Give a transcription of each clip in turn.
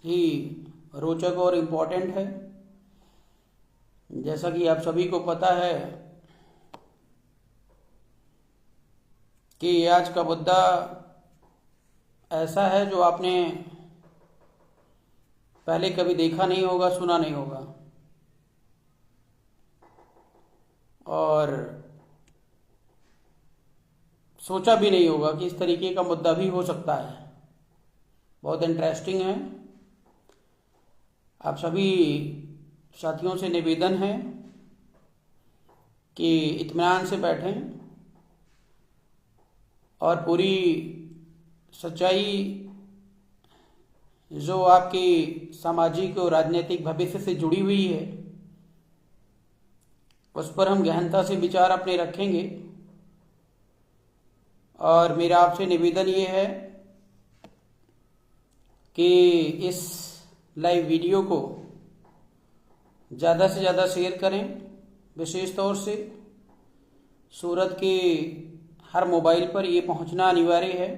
ही रोचक और इम्पोर्टेंट है। जैसा कि आप सभी को पता है कि आज का मुद्दा ऐसा है जो आपने पहले कभी देखा नहीं होगा, सुना नहीं होगा और सोचा भी नहीं होगा कि इस तरीके का मुद्दा भी हो सकता है। बहुत इंटरेस्टिंग है। आप सभी साथियों से निवेदन है कि इत्मीनान से बैठें और पूरी सच्चाई जो आपकी सामाजिक और राजनीतिक भविष्य से जुड़ी हुई है उस पर हम गहनता से विचार अपने रखेंगे। और मेरा आपसे निवेदन ये है कि इस लाइव वीडियो को ज़्यादा से ज़्यादा शेयर करें। विशेष तौर से सूरत के हर मोबाइल पर ये पहुंचना अनिवार्य है,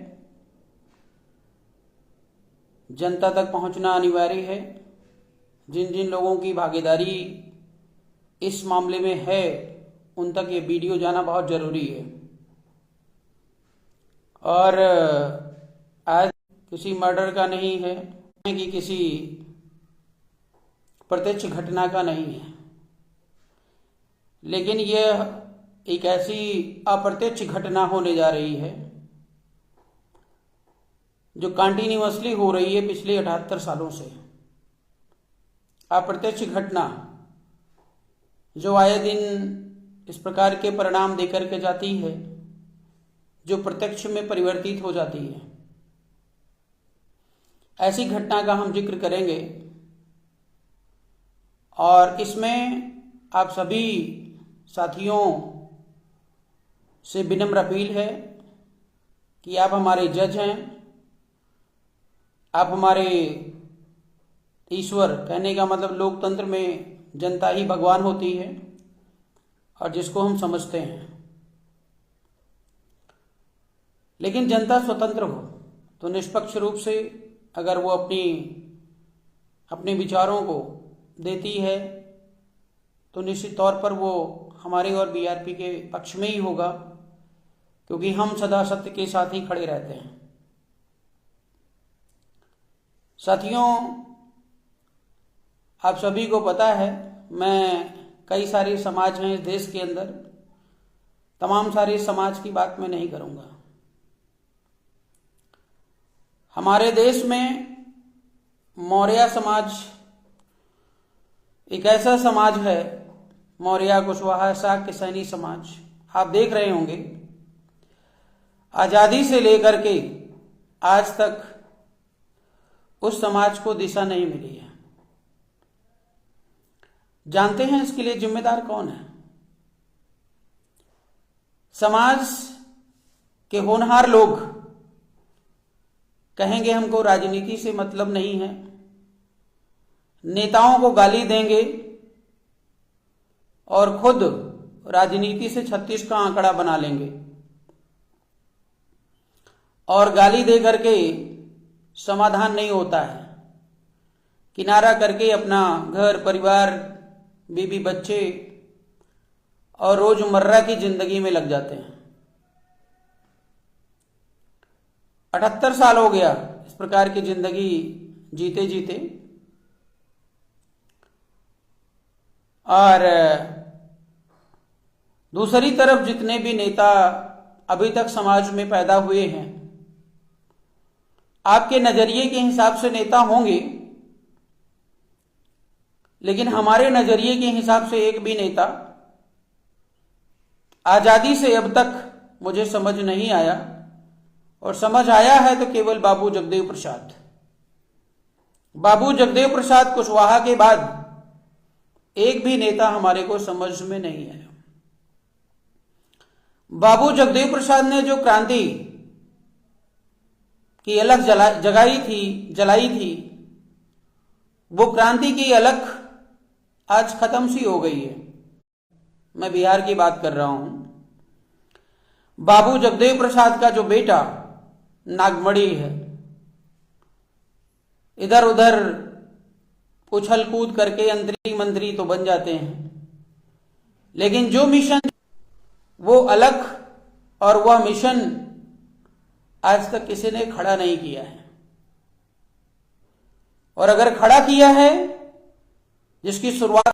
जनता तक पहुंचना अनिवार्य है। जिन जिन लोगों की भागीदारी इस मामले में है उन तक ये वीडियो जाना बहुत ज़रूरी है। और आज किसी मर्डर का नहीं है कि किसी प्रत्यक्ष घटना का नहीं है, लेकिन यह एक ऐसी अप्रत्यक्ष घटना होने जा रही है जो कंटिन्यूअसली हो रही है पिछले 78 सालों से। अप्रत्यक्ष घटना जो आए दिन इस प्रकार के परिणाम देकर के जाती है जो प्रत्यक्ष में परिवर्तित हो जाती है। ऐसी घटना का हम जिक्र करेंगे और इसमें आप सभी साथियों से विनम्र अपील है कि आप हमारे जज हैं, आप हमारे ईश्वर, कहने का मतलब लोकतंत्र में जनता ही भगवान होती है और जिसको हम समझते हैं। लेकिन जनता स्वतंत्र हो तो निष्पक्ष रूप से अगर वो अपने विचारों को देती है तो निश्चित तौर पर वो हमारे और बीआरपी के पक्ष में ही होगा, क्योंकि हम सदा सत्य के साथ ही खड़े रहते हैं। साथियों, आप सभी को पता है मैं कई सारे समाज हैं इस देश के अंदर, तमाम सारे समाज की बात मैं नहीं करूंगा। हमारे देश में मौर्य समाज एक ऐसा समाज है, मौर्य कुशवाहा शाक्य सैनी समाज। आप देख रहे होंगे आजादी से लेकर के आज तक उस समाज को दिशा नहीं मिली है। जानते हैं इसके लिए जिम्मेदार कौन है? समाज के होनहार लोग कहेंगे हमको राजनीति से मतलब नहीं है, नेताओं को गाली देंगे और खुद राजनीति से 36 का आंकड़ा बना लेंगे और गाली दे करके समाधान नहीं होता है। किनारा करके अपना घर परिवार, बीबी बच्चे और रोजमर्रा की जिंदगी में लग जाते हैं। 78 साल हो गया इस प्रकार की जिंदगी जीते जीते, और दूसरी तरफ जितने भी नेता अभी तक समाज में पैदा हुए हैं, आपके नजरिए के हिसाब से नेता होंगे, लेकिन हमारे नजरिए के हिसाब से एक भी नेता आजादी से अब तक मुझे समझ नहीं आया, और समझ आया है तो केवल बाबू जगदेव प्रसाद। बाबू जगदेव प्रसाद कुशवाहा के बाद एक भी नेता हमारे को समझ में नहीं आया। बाबू जगदेव प्रसाद ने जो क्रांति की अलख जलाई थी, वो क्रांति की अलख आज खत्म सी हो गई है। मैं बिहार की बात कर रहा हूं। बाबू जगदेव प्रसाद का जो बेटा नागमणि है, इधर उधर उछल कूद करके मंत्री तो बन जाते हैं, लेकिन जो मिशन वो अलग, और वह मिशन आज तक किसी ने खड़ा नहीं किया है। और अगर खड़ा किया है, जिसकी शुरुआत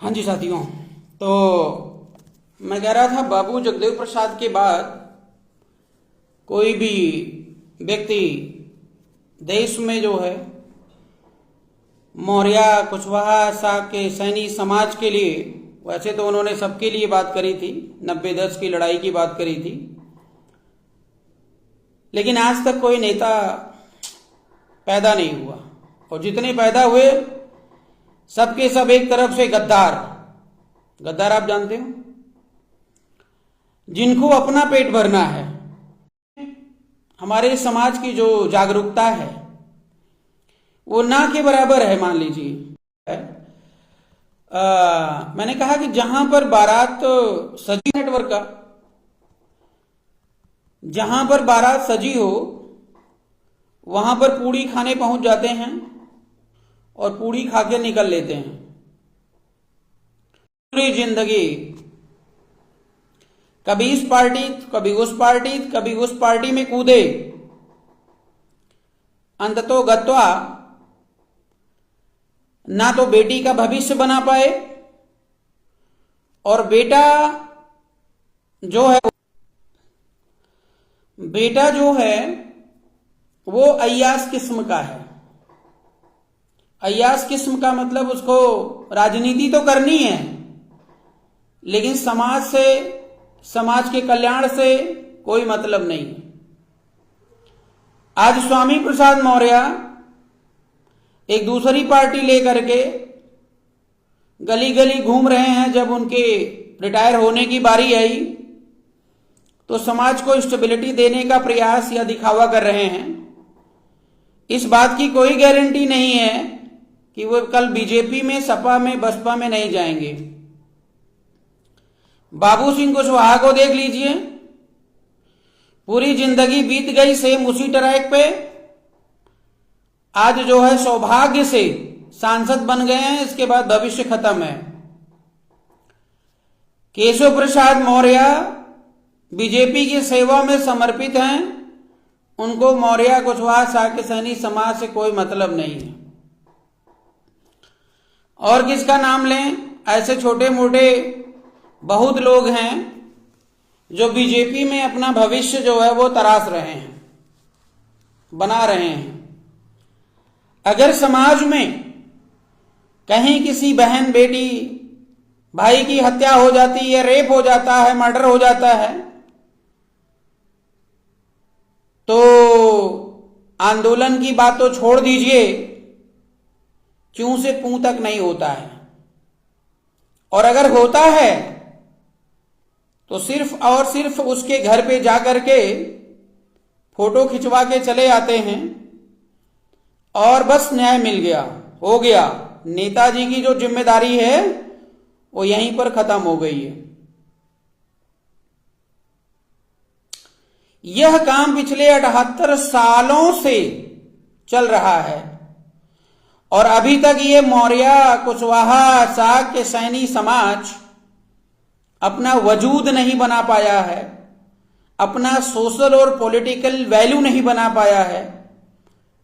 हाँ जी साथियों, तो मैं कह रहा था बाबू जगदेव प्रसाद के बाद कोई भी व्यक्ति देश में जो है मौर्य कुशवाहा शाक्य सैनी समाज के लिए, वैसे तो उन्होंने सबके लिए बात करी थी, 90-10 की लड़ाई की बात करी थी, लेकिन आज तक कोई नेता पैदा नहीं हुआ। और जितने पैदा हुए सबके सब एक तरफ से गद्दार आप जानते हो, जिनको अपना पेट भरना है। हमारे समाज की जो जागरूकता है वो ना के बराबर है। मान लीजिए मैंने कहा कि जहां पर बारात सजी नेटवर्क का, जहां पर बारात सजी हो वहां पर पूड़ी खाने पहुंच जाते हैं और पूड़ी खा के निकल लेते हैं। पूरी जिंदगी कभी इस पार्टी कभी उस पार्टी कभी उस पार्टी में कूदे, अंततो गत्वा ना तो बेटी का भविष्य बना पाए, और बेटा जो है वो अय्यास किस्म का है। अय्यास किस्म का मतलब उसको राजनीति तो करनी है, लेकिन समाज से, समाज के कल्याण से कोई मतलब नहीं। आज स्वामी प्रसाद मौर्य एक दूसरी पार्टी लेकर के गली गली घूम रहे हैं। जब उनके रिटायर होने की बारी आई तो समाज को स्टेबिलिटी देने का प्रयास या दिखावा कर रहे हैं। इस बात की कोई गारंटी नहीं है कि वो कल बीजेपी में, सपा में, बसपा में नहीं जाएंगे। बाबू सिंह कुशवाहा को देख लीजिए, पूरी जिंदगी बीत गई सेम उसी ट्रैक पे। आज जो है सौभाग्य से सांसद बन गए हैं, इसके बाद भविष्य खत्म है। केशव प्रसाद मौर्य बीजेपी की सेवा में समर्पित हैं, उनको मौर्य कुशवाहा शाक्य सैनी समाज से कोई मतलब नहीं है। और किसका नाम लें? ऐसे छोटे मोटे बहुत लोग हैं जो बीजेपी में अपना भविष्य जो है वो तराश रहे हैं, बना रहे हैं। अगर समाज में कहीं किसी बहन, बेटी, भाई की हत्या हो जाती है, रेप हो जाता है, मर्डर हो जाता है, तो आंदोलन की बात तो छोड़ दीजिए, क्यों से पू तक नहीं होता है। और अगर होता है तो सिर्फ और सिर्फ उसके घर पे जाकर के फोटो खिंचवा के चले आते हैं और बस न्याय मिल गया, हो गया। नेताजी की जो जिम्मेदारी है वो यहीं पर खत्म हो गई है। यह काम पिछले 78 सालों से चल रहा है और अभी तक ये मौर्य कुशवाहा शाक्य सैनी समाज अपना वजूद नहीं बना पाया है, अपना सोशल और पॉलिटिकल वैल्यू नहीं बना पाया है।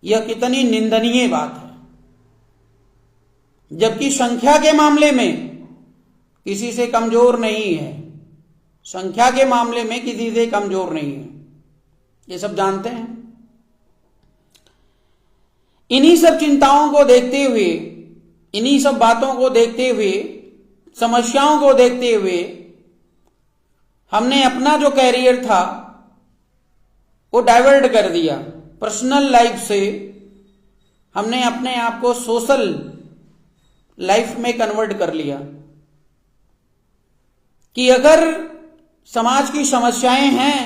यह कितनी निंदनीय बात है। जबकि संख्या के मामले में किसी से कमजोर नहीं है, संख्या के मामले में किसी से कमजोर नहीं है, ये सब जानते हैं। इन्हीं सब चिंताओं को देखते हुए, इन्हीं सब बातों को देखते हुए, समस्याओं को देखते हुए हमने अपना जो कैरियर था वो डाइवर्ट कर दिया। पर्सनल लाइफ से हमने अपने आप को सोशल लाइफ में कन्वर्ट कर लिया कि अगर समाज की समस्याएं हैं,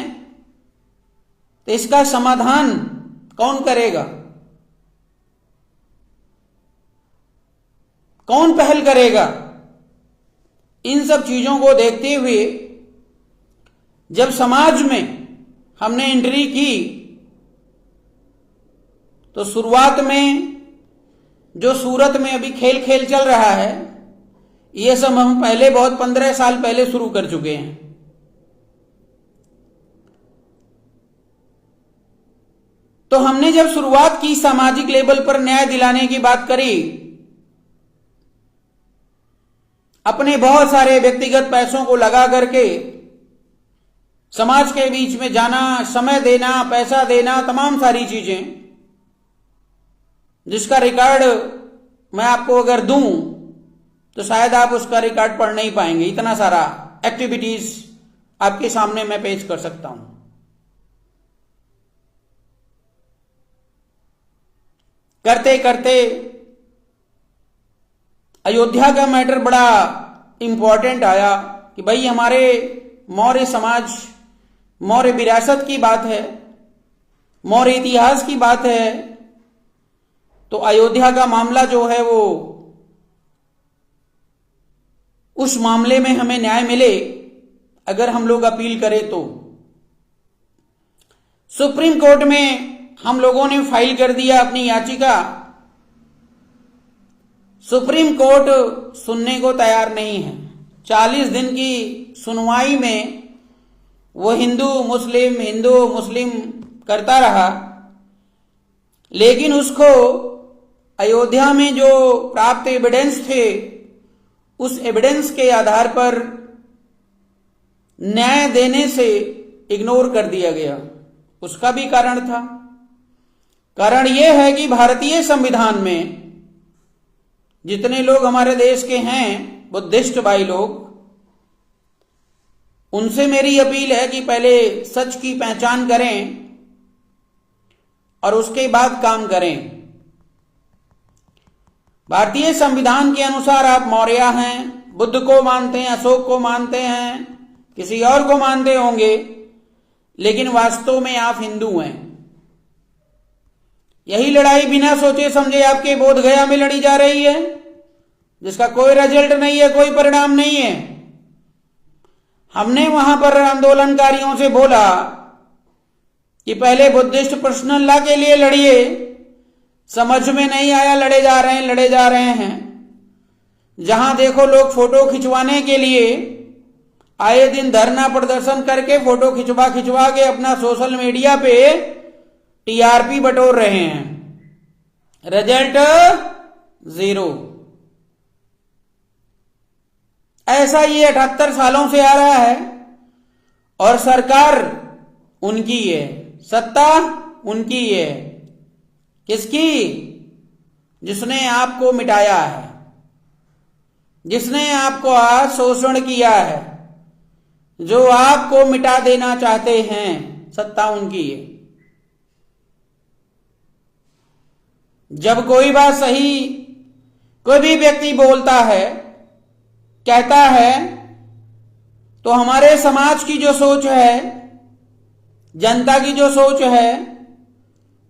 तो इसका समाधान कौन करेगा, कौन पहल करेगा? इन सब चीजों को देखते हुए जब समाज में हमने एंट्री की, तो शुरुआत में जो सूरत में अभी खेल चल रहा है, ये सब हम पहले बहुत 15 साल पहले शुरू कर चुके हैं। तो हमने जब शुरुआत की, सामाजिक लेवल पर न्याय दिलाने की बात करी, अपने बहुत सारे व्यक्तिगत पैसों को लगा करके समाज के बीच में जाना, समय देना, पैसा देना, तमाम सारी चीजें, जिसका रिकॉर्ड मैं आपको अगर दूं तो शायद आप उसका रिकॉर्ड पढ़ नहीं पाएंगे। इतना सारा एक्टिविटीज आपके सामने मैं पेश कर सकता हूं। करते करते अयोध्या का मैटर बड़ा इंपॉर्टेंट आया कि भाई हमारे मौर्य समाज, मौर्य विरासत की बात है, मौर्य इतिहास की बात है, तो अयोध्या का मामला जो है वो, उस मामले में हमें न्याय मिले अगर हम लोग अपील करें तो। सुप्रीम कोर्ट में हम लोगों ने फाइल कर दिया अपनी याचिका। सुप्रीम कोर्ट सुनने को तैयार नहीं है। 40 दिन की सुनवाई में वो हिंदू मुस्लिम करता रहा, लेकिन उसको अयोध्या में जो प्राप्त एविडेंस थे, उस एविडेंस के आधार पर न्याय देने से इग्नोर कर दिया गया। उसका भी कारण था। कारण यह है कि भारतीय संविधान में जितने लोग हमारे देश के हैं, बुद्धिस्ट भाई लोग, उनसे मेरी अपील है कि पहले सच की पहचान करें और उसके बाद काम करें। भारतीय संविधान के अनुसार आप मौर्य हैं, बुद्ध को मानते हैं, अशोक को मानते हैं, किसी और को मानते होंगे, लेकिन वास्तव में आप हिंदू हैं। यही लड़ाई बिना सोचे समझे आपके बोध गया में लड़ी जा रही है, जिसका कोई रिजल्ट नहीं है, कोई परिणाम नहीं है। हमने वहां पर आंदोलनकारियों से बोला कि पहले बुद्धिस्ट पर्सनल लॉ के लिए लड़िए, समझ में नहीं आया, लड़े जा रहे हैं। जहां देखो लोग फोटो खिंचवाने के लिए आए दिन धरना प्रदर्शन करके फोटो खिंचवा के अपना सोशल मीडिया पे टीआरपी बटोर रहे हैं। रिजल्ट 0। ऐसा ये 78 सालों से आ रहा है और सरकार उनकी है, सत्ता उनकी है। किसकी? जिसने आपको मिटाया है, जिसने आपको शोषण किया है, जो आपको मिटा देना चाहते हैं, सत्ता उनकी है। जब कोई बात सही कोई भी व्यक्ति बोलता है, कहता है, तो हमारे समाज की जो सोच है, जनता की जो सोच है,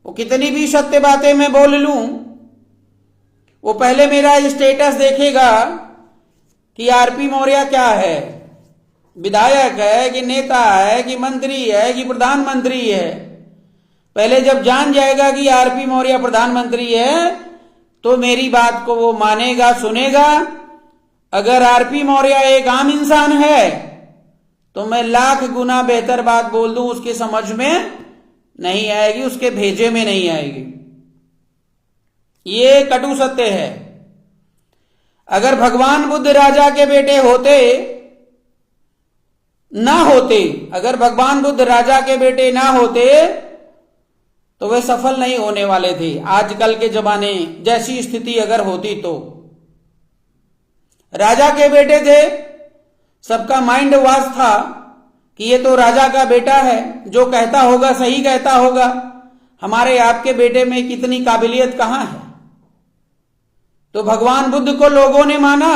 वो कितनी भी सत्य बातें मैं बोल लूं, वो पहले मेरा स्टेटस देखेगा कि आरपी मौर्य क्या है, विधायक है कि नेता है कि मंत्री है कि प्रधानमंत्री है। पहले जब जान जाएगा कि आरपी मौर्य प्रधानमंत्री है, तो मेरी बात को वो मानेगा, सुनेगा। अगर आरपी मौर्य एक आम इंसान है, तो मैं लाख गुना बेहतर बात बोल दूं, उसके समझ में नहीं आएगी, उसके भेजे में नहीं आएगी। ये कटु सत्य है। अगर भगवान बुद्ध राजा के बेटे अगर भगवान बुद्ध राजा के बेटे ना होते, तो वे सफल नहीं होने वाले थे। आजकल के जमाने जैसी स्थिति अगर होती तो राजा के बेटे थे, सबका माइंड वाश था कि ये तो राजा का बेटा है, जो कहता होगा सही कहता होगा। हमारे आपके बेटे में कितनी काबिलियत कहां है? तो भगवान बुद्ध को लोगों ने माना,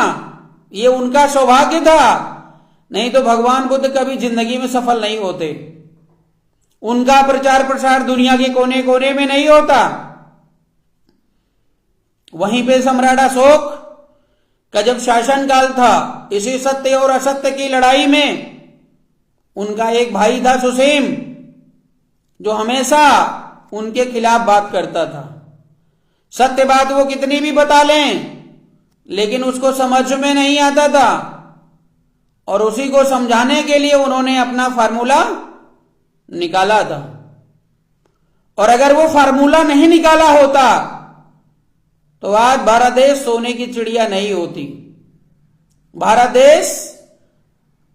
ये उनका सौभाग्य था। नहीं तो भगवान बुद्ध कभी जिंदगी में सफल नहीं होते। उनका प्रचार प्रसार दुनिया के कोने कोने में नहीं होता। वहीं पे सम्राट अशोक का जब शासनकाल था, इसी सत्य और असत्य की लड़ाई में उनका एक भाई था सुसीम, जो हमेशा उनके खिलाफ बात करता था। सत्य बात वो कितनी भी बता लें, लेकिन उसको समझ में नहीं आता था, और उसी को समझाने के लिए उन्होंने अपना फार्मूला निकाला था। और अगर वो फार्मूला नहीं निकाला होता तो आज भारत देश सोने की चिड़िया नहीं होती। भारत देश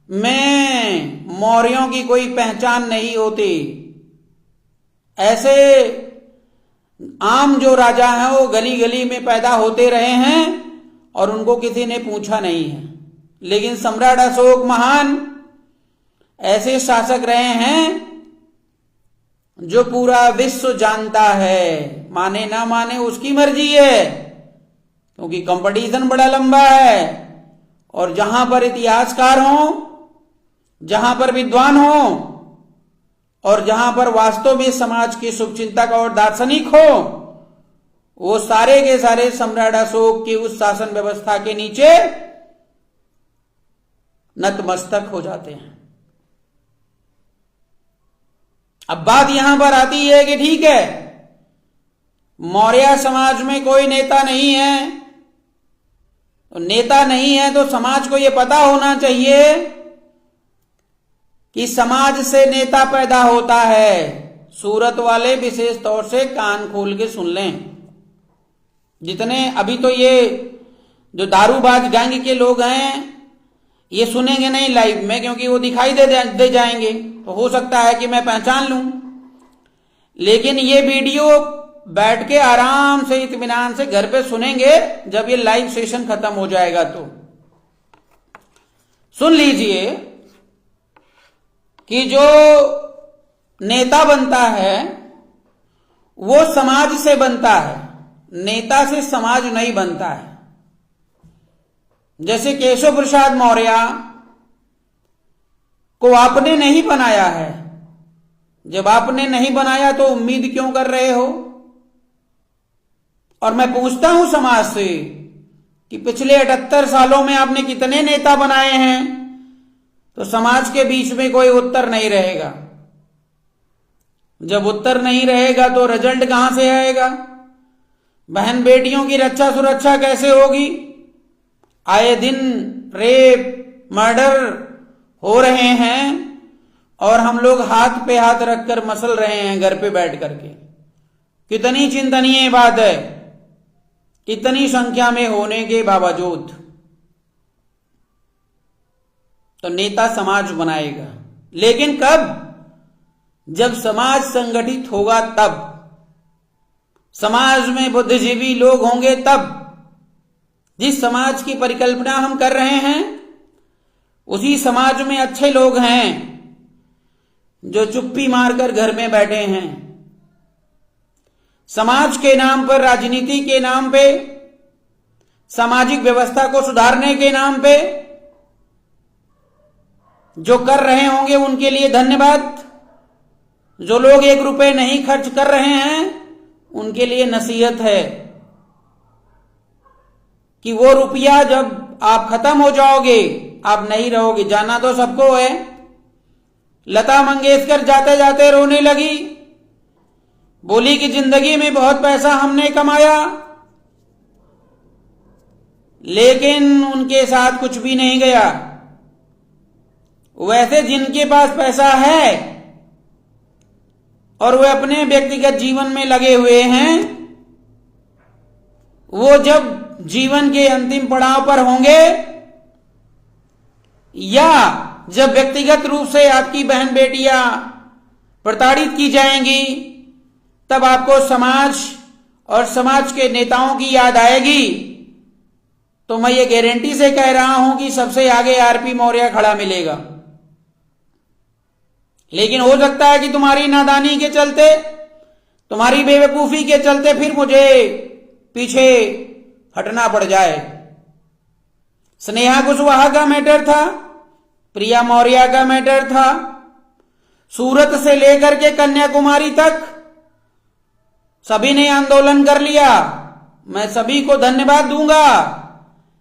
में मौर्यों की कोई पहचान नहीं होती। ऐसे आम जो राजा हैं वो गली गली में पैदा होते रहे हैं और उनको किसी ने पूछा नहीं है। लेकिन सम्राट अशोक महान ऐसे शासक रहे हैं जो पूरा विश्व जानता है। माने ना माने उसकी मर्जी है, क्योंकि कंपटीशन बड़ा लंबा है। और जहां पर इतिहासकार हों, जहां पर विद्वान हों, और जहां पर वास्तव में समाज के शुभचिंतक और दार्शनिक हो, वो सारे के सारे सम्राट अशोक की उस शासन व्यवस्था के नीचे नतमस्तक हो जाते हैं। अब बात यहां पर आती है कि ठीक है, मौर्य समाज में कोई नेता नहीं है, तो नेता नहीं है तो समाज को यह पता होना चाहिए कि समाज से नेता पैदा होता है। सूरत वाले विशेष तौर से कान खोल के सुन लें। जितने अभी तो ये जो दारूबाज गैंग के लोग हैं ये सुनेंगे नहीं लाइव में, क्योंकि वो दिखाई दे जाएंगे, तो हो सकता है कि मैं पहचान लूं। लेकिन ये वीडियो बैठ के आराम से इत्मीनान से घर पे सुनेंगे जब ये लाइव सेशन खत्म हो जाएगा। तो सुन लीजिए कि जो नेता बनता है वो समाज से बनता है, नेता से समाज नहीं बनता है। जैसे केशव प्रसाद मौर्य को आपने नहीं बनाया है। जब आपने नहीं बनाया तो उम्मीद क्यों कर रहे हो? और मैं पूछता हूं समाज से कि पिछले 78 सालों में आपने कितने नेता बनाए हैं, तो समाज के बीच में कोई उत्तर नहीं रहेगा। जब उत्तर नहीं रहेगा तो रिजल्ट कहां से आएगा? बहन बेटियों की रक्षा सुरक्षा कैसे होगी? आए दिन रेप मर्डर हो रहे हैं और हम लोग हाथ पे हाथ रखकर मसल रहे हैं घर पे बैठ करके। कितनी चिंतनीय बात है, इतनी संख्या में होने के बावजूद। तो नेता समाज बनाएगा, लेकिन कब? जब समाज संगठित होगा तब। समाज में बुद्धिजीवी लोग होंगे तब। जिस समाज की परिकल्पना हम कर रहे हैं उसी समाज में अच्छे लोग हैं जो चुप्पी मारकर घर में बैठे हैं। समाज के नाम पर, राजनीति के नाम पे, सामाजिक व्यवस्था को सुधारने के नाम पे जो कर रहे होंगे उनके लिए धन्यवाद। जो लोग 1 रुपए नहीं खर्च कर रहे हैं उनके लिए नसीहत है कि वो रुपया जब आप खत्म हो जाओगे, आप नहीं रहोगे। जाना तो सबको है। लता मंगेशकर जाते जाते रोने लगी, बोली कि जिंदगी में बहुत पैसा हमने कमाया, लेकिन उनके साथ कुछ भी नहीं गया। वैसे जिनके पास पैसा है और वे अपने व्यक्तिगत जीवन में लगे हुए हैं, वो जब जीवन के अंतिम पड़ाव पर होंगे या जब व्यक्तिगत रूप से आपकी बहन बेटियां प्रताड़ित की जाएंगी, तब आपको समाज और समाज के नेताओं की याद आएगी। तो मैं ये गारंटी से कह रहा हूं कि सबसे आगे आरपी मौर्य खड़ा मिलेगा। लेकिन हो सकता है कि तुम्हारी नादानी के चलते, तुम्हारी बेवकूफी के चलते फिर मुझे पीछे हटना पड़ जाए। स्नेहा कुशवाहा का मैटर था, प्रिया मौर्य का मैटर था, सूरत से लेकर के कन्याकुमारी तक सभी ने आंदोलन कर लिया। मैं सभी को धन्यवाद दूंगा,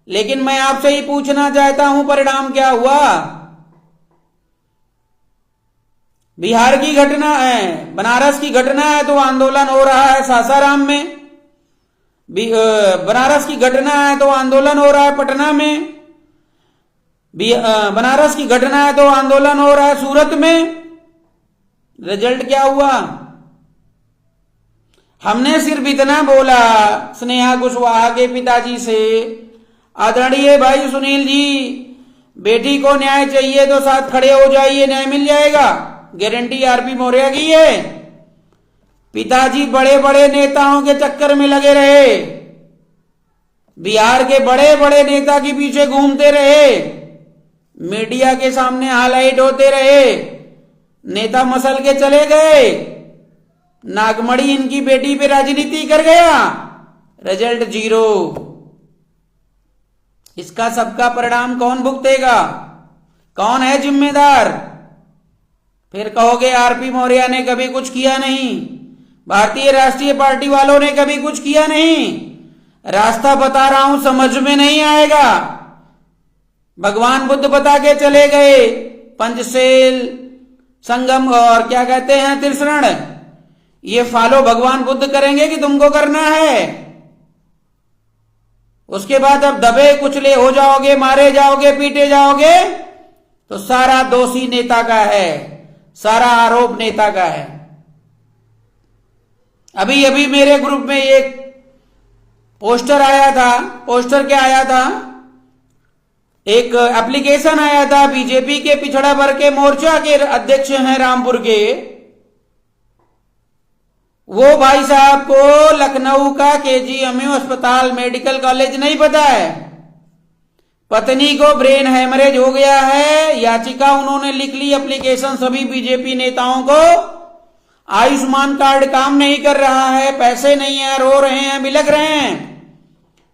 लेकिन मैं आपसे ही पूछना चाहता हूं परिणाम क्या हुआ। बिहार की घटना है, बनारस की घटना है तो आंदोलन हो रहा है सासाराम में, बनारस की घटना है तो आंदोलन हो रहा है पटना में, बनारस की घटना है तो आंदोलन हो रहा है सूरत में। रिजल्ट क्या हुआ? हमने सिर्फ इतना बोला स्नेहा कुशवाहा के पिताजी से, आदरणीय भाई सुनील जी, बेटी को न्याय चाहिए तो साथ खड़े हो जाइए, न्याय मिल जाएगा, गारंटी आरपी मौर्य की है। पिताजी बड़े बड़े नेताओं के चक्कर में लगे रहे, बिहार के बड़े बड़े नेता के पीछे घूमते रहे, मीडिया के सामने हाईलाइट होते रहे, नेता मसल के चले गए, नागमणि इनकी बेटी पे राजनीति कर गया, रिजल्ट 0। इसका सबका परिणाम कौन भुगतेगा? कौन है जिम्मेदार? फिर कहोगे आरपी मौर्य ने कभी कुछ किया नहीं, भारतीय राष्ट्रीय पार्टी वालों ने कभी कुछ किया नहीं। रास्ता बता रहा हूं, समझ में नहीं आएगा। भगवान बुद्ध बता के चले गए, पंचशील, संगम और क्या कहते हैं त्रिशरण, ये फॉलो भगवान बुद्ध करेंगे कि तुमको करना है? उसके बाद अब दबे कुचले हो जाओगे, मारे जाओगे, पीटे जाओगे, तो सारा दोषी नेता का है, सारा आरोप नेता का है। अभी अभी मेरे ग्रुप में एक पोस्टर आया था, पोस्टर क्या आया था, एक एप्लीकेशन आया था, बीजेपी के पिछड़ा वर्ग के मोर्चा के अध्यक्ष हैं रामपुर के, वो भाई साहब को लखनऊ का केजीएमयू अस्पताल मेडिकल कॉलेज नहीं पता है, पत्नी को ब्रेन हेमरेज हो गया है, याचिका उन्होंने लिख ली, एप्लीकेशन सभी बीजेपी नेताओं को, आयुष्मान कार्ड काम नहीं कर रहा है, पैसे नहीं है, रो रहे हैं, बिलख रहे हैं।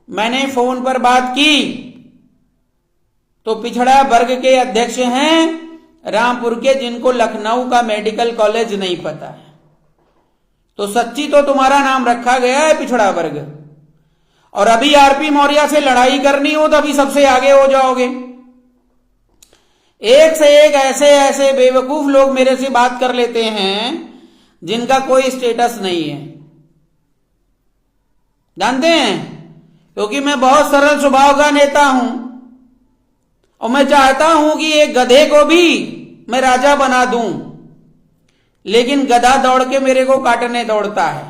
मैंने फोन पर बात की तो पिछड़ा वर्ग के अध्यक्ष हैं रामपुर के, जिनको लखनऊ का मेडिकल कॉलेज नहीं पता है। तो सच्ची तो तुम्हारा नाम रखा गया है पिछड़ा वर्ग, और अभी आरपी मौर्य से लड़ाई करनी हो तो अभी सबसे आगे हो जाओगे। एक से एक ऐसे ऐसे बेवकूफ लोग मेरे से बात कर लेते हैं जिनका कोई स्टेटस नहीं है, जानते हैं, क्योंकि मैं बहुत सरल स्वभाव का नेता हूं और मैं चाहता हूं कि एक गधे को भी मैं राजा बना दूं, लेकिन गधा दौड़ के मेरे को काटने दौड़ता है।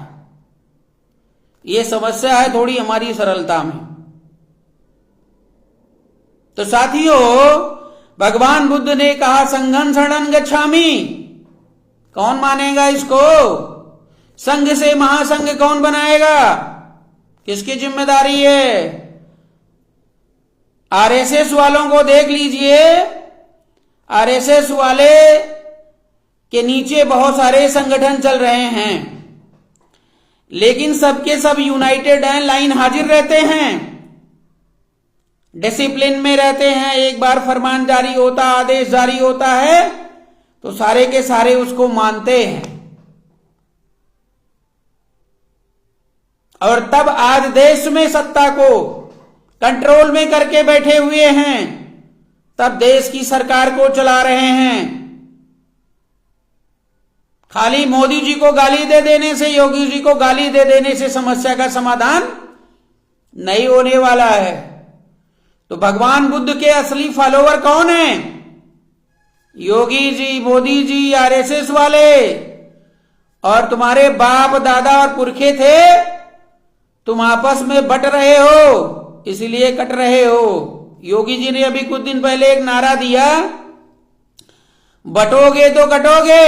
ये समस्या है थोड़ी हमारी सरलता में। तो साथियों, भगवान बुद्ध ने कहा संघं शरणं गच्छामि, कौन मानेगा इसको? संघ से महासंघ कौन बनाएगा? किसकी जिम्मेदारी है? आरएसएस वालों को देख लीजिए, आरएसएस वाले के नीचे बहुत सारे संगठन चल रहे हैं, लेकिन सबके सब यूनाइटेड हैं, लाइन हाजिर रहते हैं, डिसिप्लिन में रहते हैं। एक बार फरमान जारी होता, आदेश जारी होता है तो सारे के सारे उसको मानते हैं। और तब आज देश में सत्ता को कंट्रोल में करके बैठे हुए हैं, तब देश की सरकार को चला रहे हैं। खाली मोदी जी को गाली दे देने से, योगी जी को गाली दे देने से समस्या का समाधान नहीं होने वाला है। तो भगवान बुद्ध के असली फॉलोवर कौन है? योगी जी, मोदी जी, आरएसएस वाले, और तुम्हारे बाप दादा और पुरखे थे, तुम आपस में बट रहे हो, इसलिए कट रहे हो। योगी जी ने अभी कुछ दिन पहले एक नारा दिया, बटोगे तो कटोगे।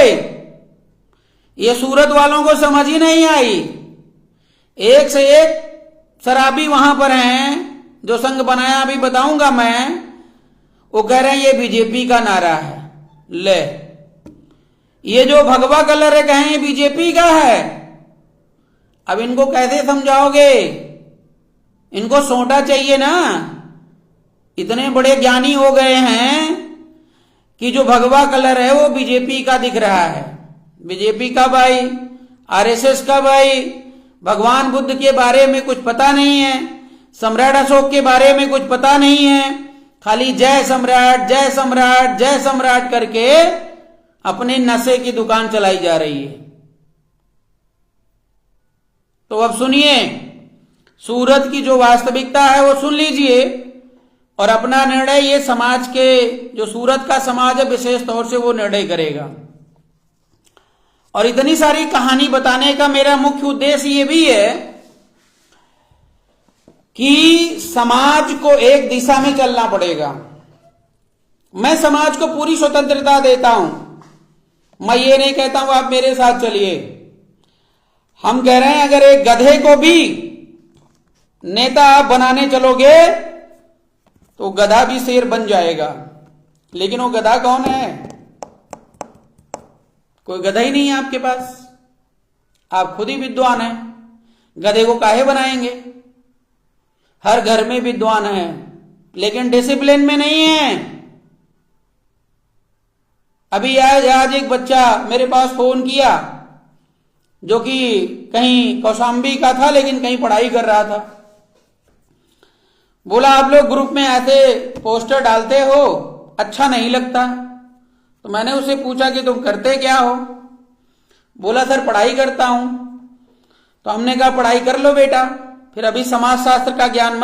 ये सूरत वालों को समझ ही नहीं आई। एक से एक शराबी वहां पर हैं जो संघ बनाया, अभी बताऊंगा मैं, वो कह रहे हैं ये बीजेपी का नारा है। ले, ये जो भगवा कलर है कहें बीजेपी का है। अब इनको कैसे समझाओगे? इनको सोटा चाहिए ना, इतने बड़े ज्ञानी हो गए हैं, कि जो भगवा कलर है वो बीजेपी का दिख रहा है। बीजेपी का भाई, आरएसएस का भाई, भगवान बुद्ध के बारे में कुछ पता नहीं है, सम्राट अशोक के बारे में कुछ पता नहीं है, खाली जय सम्राट जय सम्राट जय सम्राट करके अपने नशे की दुकान चलाई जा रही है। तो अब सुनिए, सूरत की जो वास्तविकता है वो सुन लीजिए और अपना निर्णय ये समाज के, जो सूरत का समाज है विशेष तौर से, वो निर्णय करेगा। और इतनी सारी कहानी बताने का मेरा मुख्य उद्देश्य ये भी है कि समाज को एक दिशा में चलना पड़ेगा। मैं समाज को पूरी स्वतंत्रता देता हूं, मैं ये नहीं कहता हूं आप मेरे साथ चलिए। हम कह रहे हैं अगर एक गधे को भी नेता आप बनाने चलोगे तो गधा भी शेर बन जाएगा। लेकिन वो गधा कौन है? कोई गधा ही नहीं है आपके पास, आप खुद ही विद्वान हैं। गधे को काहे बनाएंगे? हर घर में विद्वान है लेकिन डिसिप्लिन में नहीं है। अभी आज एक बच्चा मेरे पास फोन किया जो कि कहीं कौशाम्बी का था लेकिन कहीं पढ़ाई कर रहा था। बोला आप लोग ग्रुप में ऐसे पोस्टर डालते हो, अच्छा नहीं लगता। तो मैंने उससे पूछा कि तुम करते क्या हो? बोला सर पढ़ाई करता हूं। तो हमने कहा पढ़ाई कर लो बेटा, फिर अभी समाज शास्त्र का ज्ञान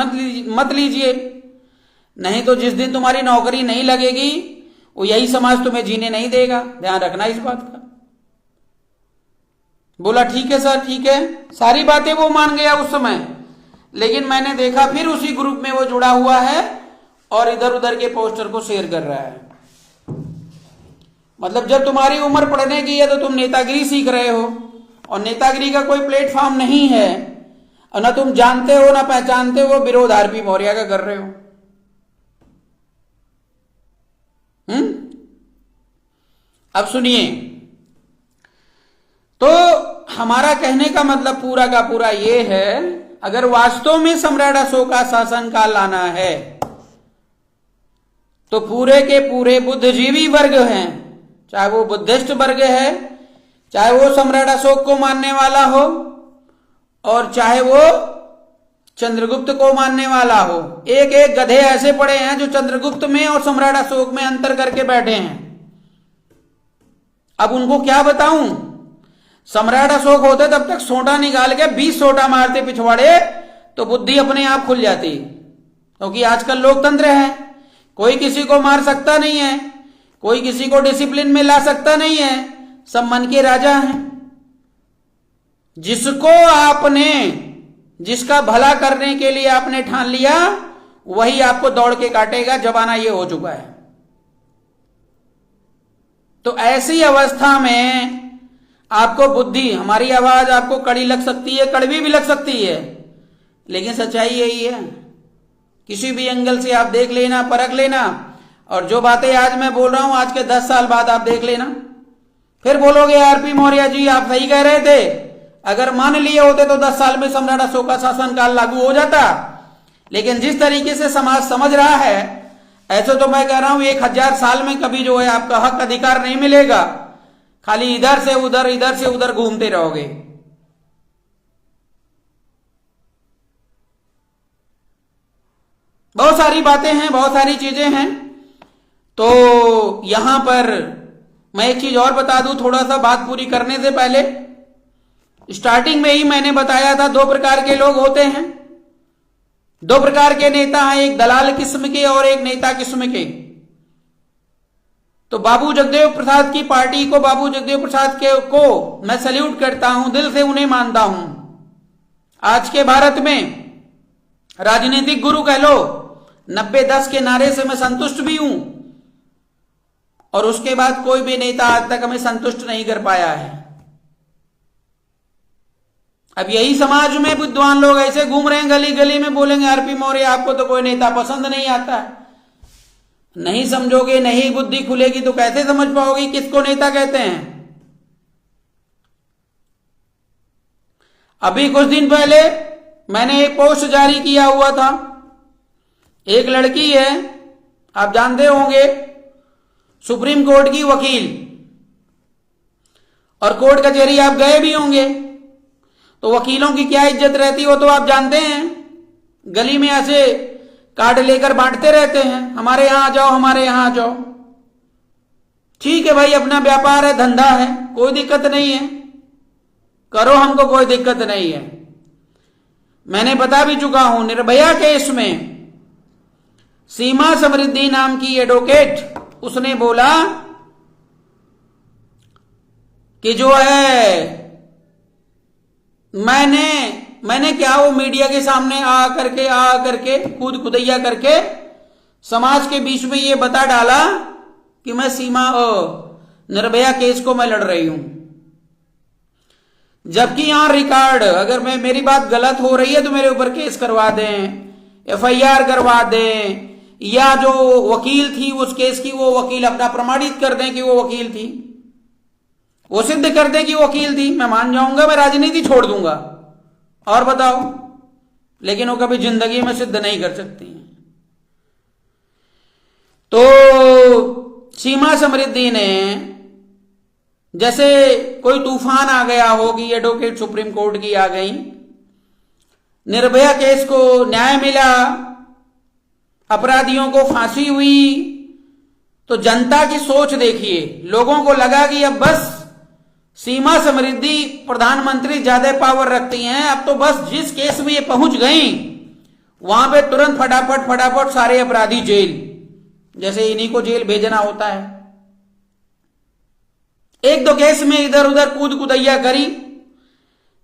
मत लीजिए, नहीं तो जिस दिन तुम्हारी नौकरी नहीं लगेगी वो यही समाज तुम्हें जीने नहीं देगा, ध्यान रखना इस बात का। बोला ठीक है सर ठीक है, सारी बातें वो मान गया उस समय। लेकिन मैंने देखा फिर उसी ग्रुप में वो जुड़ा हुआ है और इधर उधर के पोस्टर को शेयर कर रहा है। मतलब जब तुम्हारी उम्र पढ़ने की है तो तुम नेतागिरी सीख रहे हो, और नेतागिरी का कोई प्लेटफॉर्म नहीं है, और ना तुम जानते हो ना पहचानते हो, विरोध आरपी मौर्य का कर रहे हो। अब सुनिए, तो हमारा कहने का मतलब पूरा का पूरा ये है, अगर वास्तव में सम्राट अशोक का शासन काल लाना है तो पूरे के पूरे बुद्धिजीवी वर्ग हैं, चाहे वो बुद्धिस्ट वर्ग है, चाहे वो सम्राट अशोक को मानने वाला हो और चाहे वो चंद्रगुप्त को मानने वाला हो। एक एक गधे ऐसे पड़े हैं जो चंद्रगुप्त में और सम्राट अशोक में अंतर करके बैठे हैं। अब उनको क्या बताऊं? सम्राट अशोक होते तब तक सोटा निकाल के 20 सोटा मारते पिछवाड़े तो बुद्धि अपने आप खुल जाती, क्योंकि आजकल लोकतंत्र है, कोई किसी को मार सकता नहीं है, कोई किसी को डिसिप्लिन में ला सकता नहीं है, सब मन के राजा हैं। जिसको आपने, जिसका भला करने के लिए आपने ठान लिया वही आपको दौड़ के काटेगा, जमाना ये हो चुका है। तो ऐसी अवस्था में आपको बुद्धि, हमारी आवाज आपको कड़ी लग सकती है, कड़वी भी लग सकती है, लेकिन सच्चाई यही है। किसी भी एंगल से आप देख लेना, परख लेना, और जो बातें आज मैं बोल रहा हूं आज के 10 साल बाद आप देख लेना, फिर बोलोगे आरपी मौर्य जी आप सही कह रहे थे। अगर मान लिए होते तो 10 साल में सम्राट अशोक का शासन काल लागू हो जाता। लेकिन जिस तरीके से समाज समझ रहा है, ऐसे तो मैं कह रहा हूं 1000 साल में कभी जो है आपका हक अधिकार नहीं मिलेगा, खाली इधर से उधर घूमते रहोगे। बहुत सारी बातें हैं, बहुत सारी चीजें हैं। तो यहां पर मैं एक चीज और बता दूं, थोड़ा सा बात पूरी करने से पहले। स्टार्टिंग में ही मैंने बताया था 2 प्रकार के लोग होते हैं, 2 प्रकार के नेता हैं, एक दलाल किस्म के और एक नेता किस्म के। तो बाबू जगदेव प्रसाद की पार्टी को, बाबू जगदेव प्रसाद को मैं सैल्यूट करता हूं, दिल से उन्हें मानता हूं। आज के भारत में राजनीतिक गुरु कह लो, 90-10 के नारे से मैं संतुष्ट भी हूं, और उसके बाद कोई भी नेता आज तक हमें संतुष्ट नहीं कर पाया है। अब यही समाज में विद्वान लोग ऐसे घूम रहे हैं गली गली में, बोलेंगे आरपी मौर्य आपको तो कोई नेता पसंद नहीं आता है। नहीं समझोगे, नहीं बुद्धि खुलेगी तो कैसे समझ पाओगे किसको नेता कहते हैं। अभी कुछ दिन पहले मैंने एक पोस्ट जारी किया हुआ था, एक लड़की है, आप जानते होंगे, सुप्रीम कोर्ट की वकील, और कोर्ट कचहरी आप गए भी होंगे तो वकीलों की क्या इज्जत रहती हो तो आप जानते हैं। गली में ऐसे कार्ड लेकर बांटते रहते हैं, हमारे यहां आ जाओ, हमारे यहां आ जाओ। ठीक है भाई, अपना व्यापार है, धंधा है, कोई दिक्कत नहीं है, करो, हमको कोई दिक्कत नहीं है। मैंने बता भी चुका हूं, निर्भया केस में सीमा समृद्धि नाम की एडवोकेट, उसने बोला कि जो है मैंने क्या, वो मीडिया के सामने आ करके खुद खुदैया करके समाज के बीच में ये बता डाला कि मैं निर्भया केस को मैं लड़ रही हूं। जबकि यहां रिकॉर्ड, अगर मेरी बात गलत हो रही है तो मेरे ऊपर केस करवा दें, FIR करवा दें, या जो वकील थी उस केस की वो वकील अपना प्रमाणित कर दें कि वो वकील थी, वो सिद्ध कर दे कि वकील थी, मैं मान जाऊंगा, मैं राजनीति छोड़ दूंगा। और बताओ, लेकिन वो कभी जिंदगी में सिद्ध नहीं कर सकती। तो सीमा समृद्धि ने, जैसे कोई तूफान आ गया हो कि एडवोकेट सुप्रीम कोर्ट की आ गई, निर्भया केस को न्याय मिला, अपराधियों को फांसी हुई, तो जनता की सोच देखिए, लोगों को लगा कि अब बस सीमा समृद्धि प्रधानमंत्री ज्यादा पावर रखती हैं, अब तो बस जिस केस में ये पहुंच गई वहां पे तुरंत फटाफट सारे अपराधी जेल, जैसे इन्हीं को जेल भेजना होता है। एक दो केस में इधर उधर कूद कुदैया करी,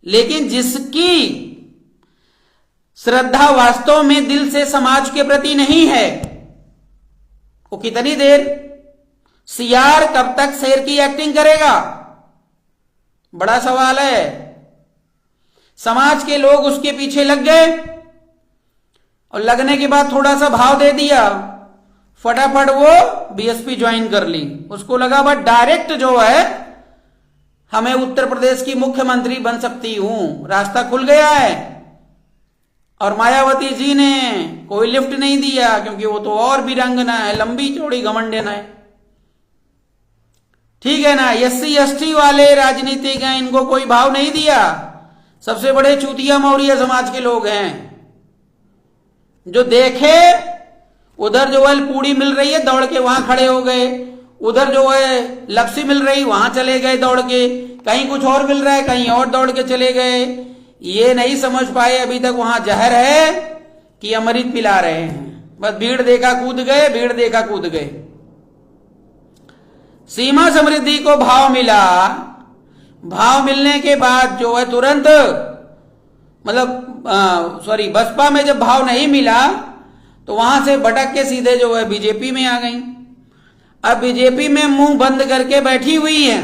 लेकिन जिसकी श्रद्धा वास्तव में दिल से समाज के प्रति नहीं है, वो कितनी देर सियार कब तक शेर की एक्टिंग करेगा, बड़ा सवाल है। समाज के लोग उसके पीछे लग गए, और लगने के बाद थोड़ा सा भाव दे दिया, फटाफट वो BSP ज्वाइन कर ली। उसको लगा बस डायरेक्ट जो है हमें उत्तर प्रदेश की मुख्यमंत्री बन सकती हूं, रास्ता खुल गया है। और मायावती जी ने कोई लिफ्ट नहीं दिया, क्योंकि वो तो और भी रंगना है, लंबी चौड़ी घमंडन है, ठीक है ना। SC ST वाले राजनीतिक हैं, इनको कोई भाव नहीं दिया। सबसे बड़े चूतिया मौर्य समाज के लोग हैं, जो देखे उधर जो है पूड़ी मिल रही है दौड़ के वहां खड़े हो गए, उधर जो है लपसी मिल रही वहां चले गए दौड़ के, कहीं कुछ और मिल रहा है कहीं और दौड़ के चले गए। ये नहीं समझ पाए अभी तक वहां जहर है कि अमृत पिला रहे हैं। बस भीड़ देखा कूद गए, भीड़ देखा कूद गए। सीमा समृद्धि को भाव मिला, भाव मिलने के बाद जो है तुरंत बसपा में जब भाव नहीं मिला तो वहां से भटक के सीधे जो है बीजेपी में आ गई। अब बीजेपी में मुंह बंद करके बैठी हुई है।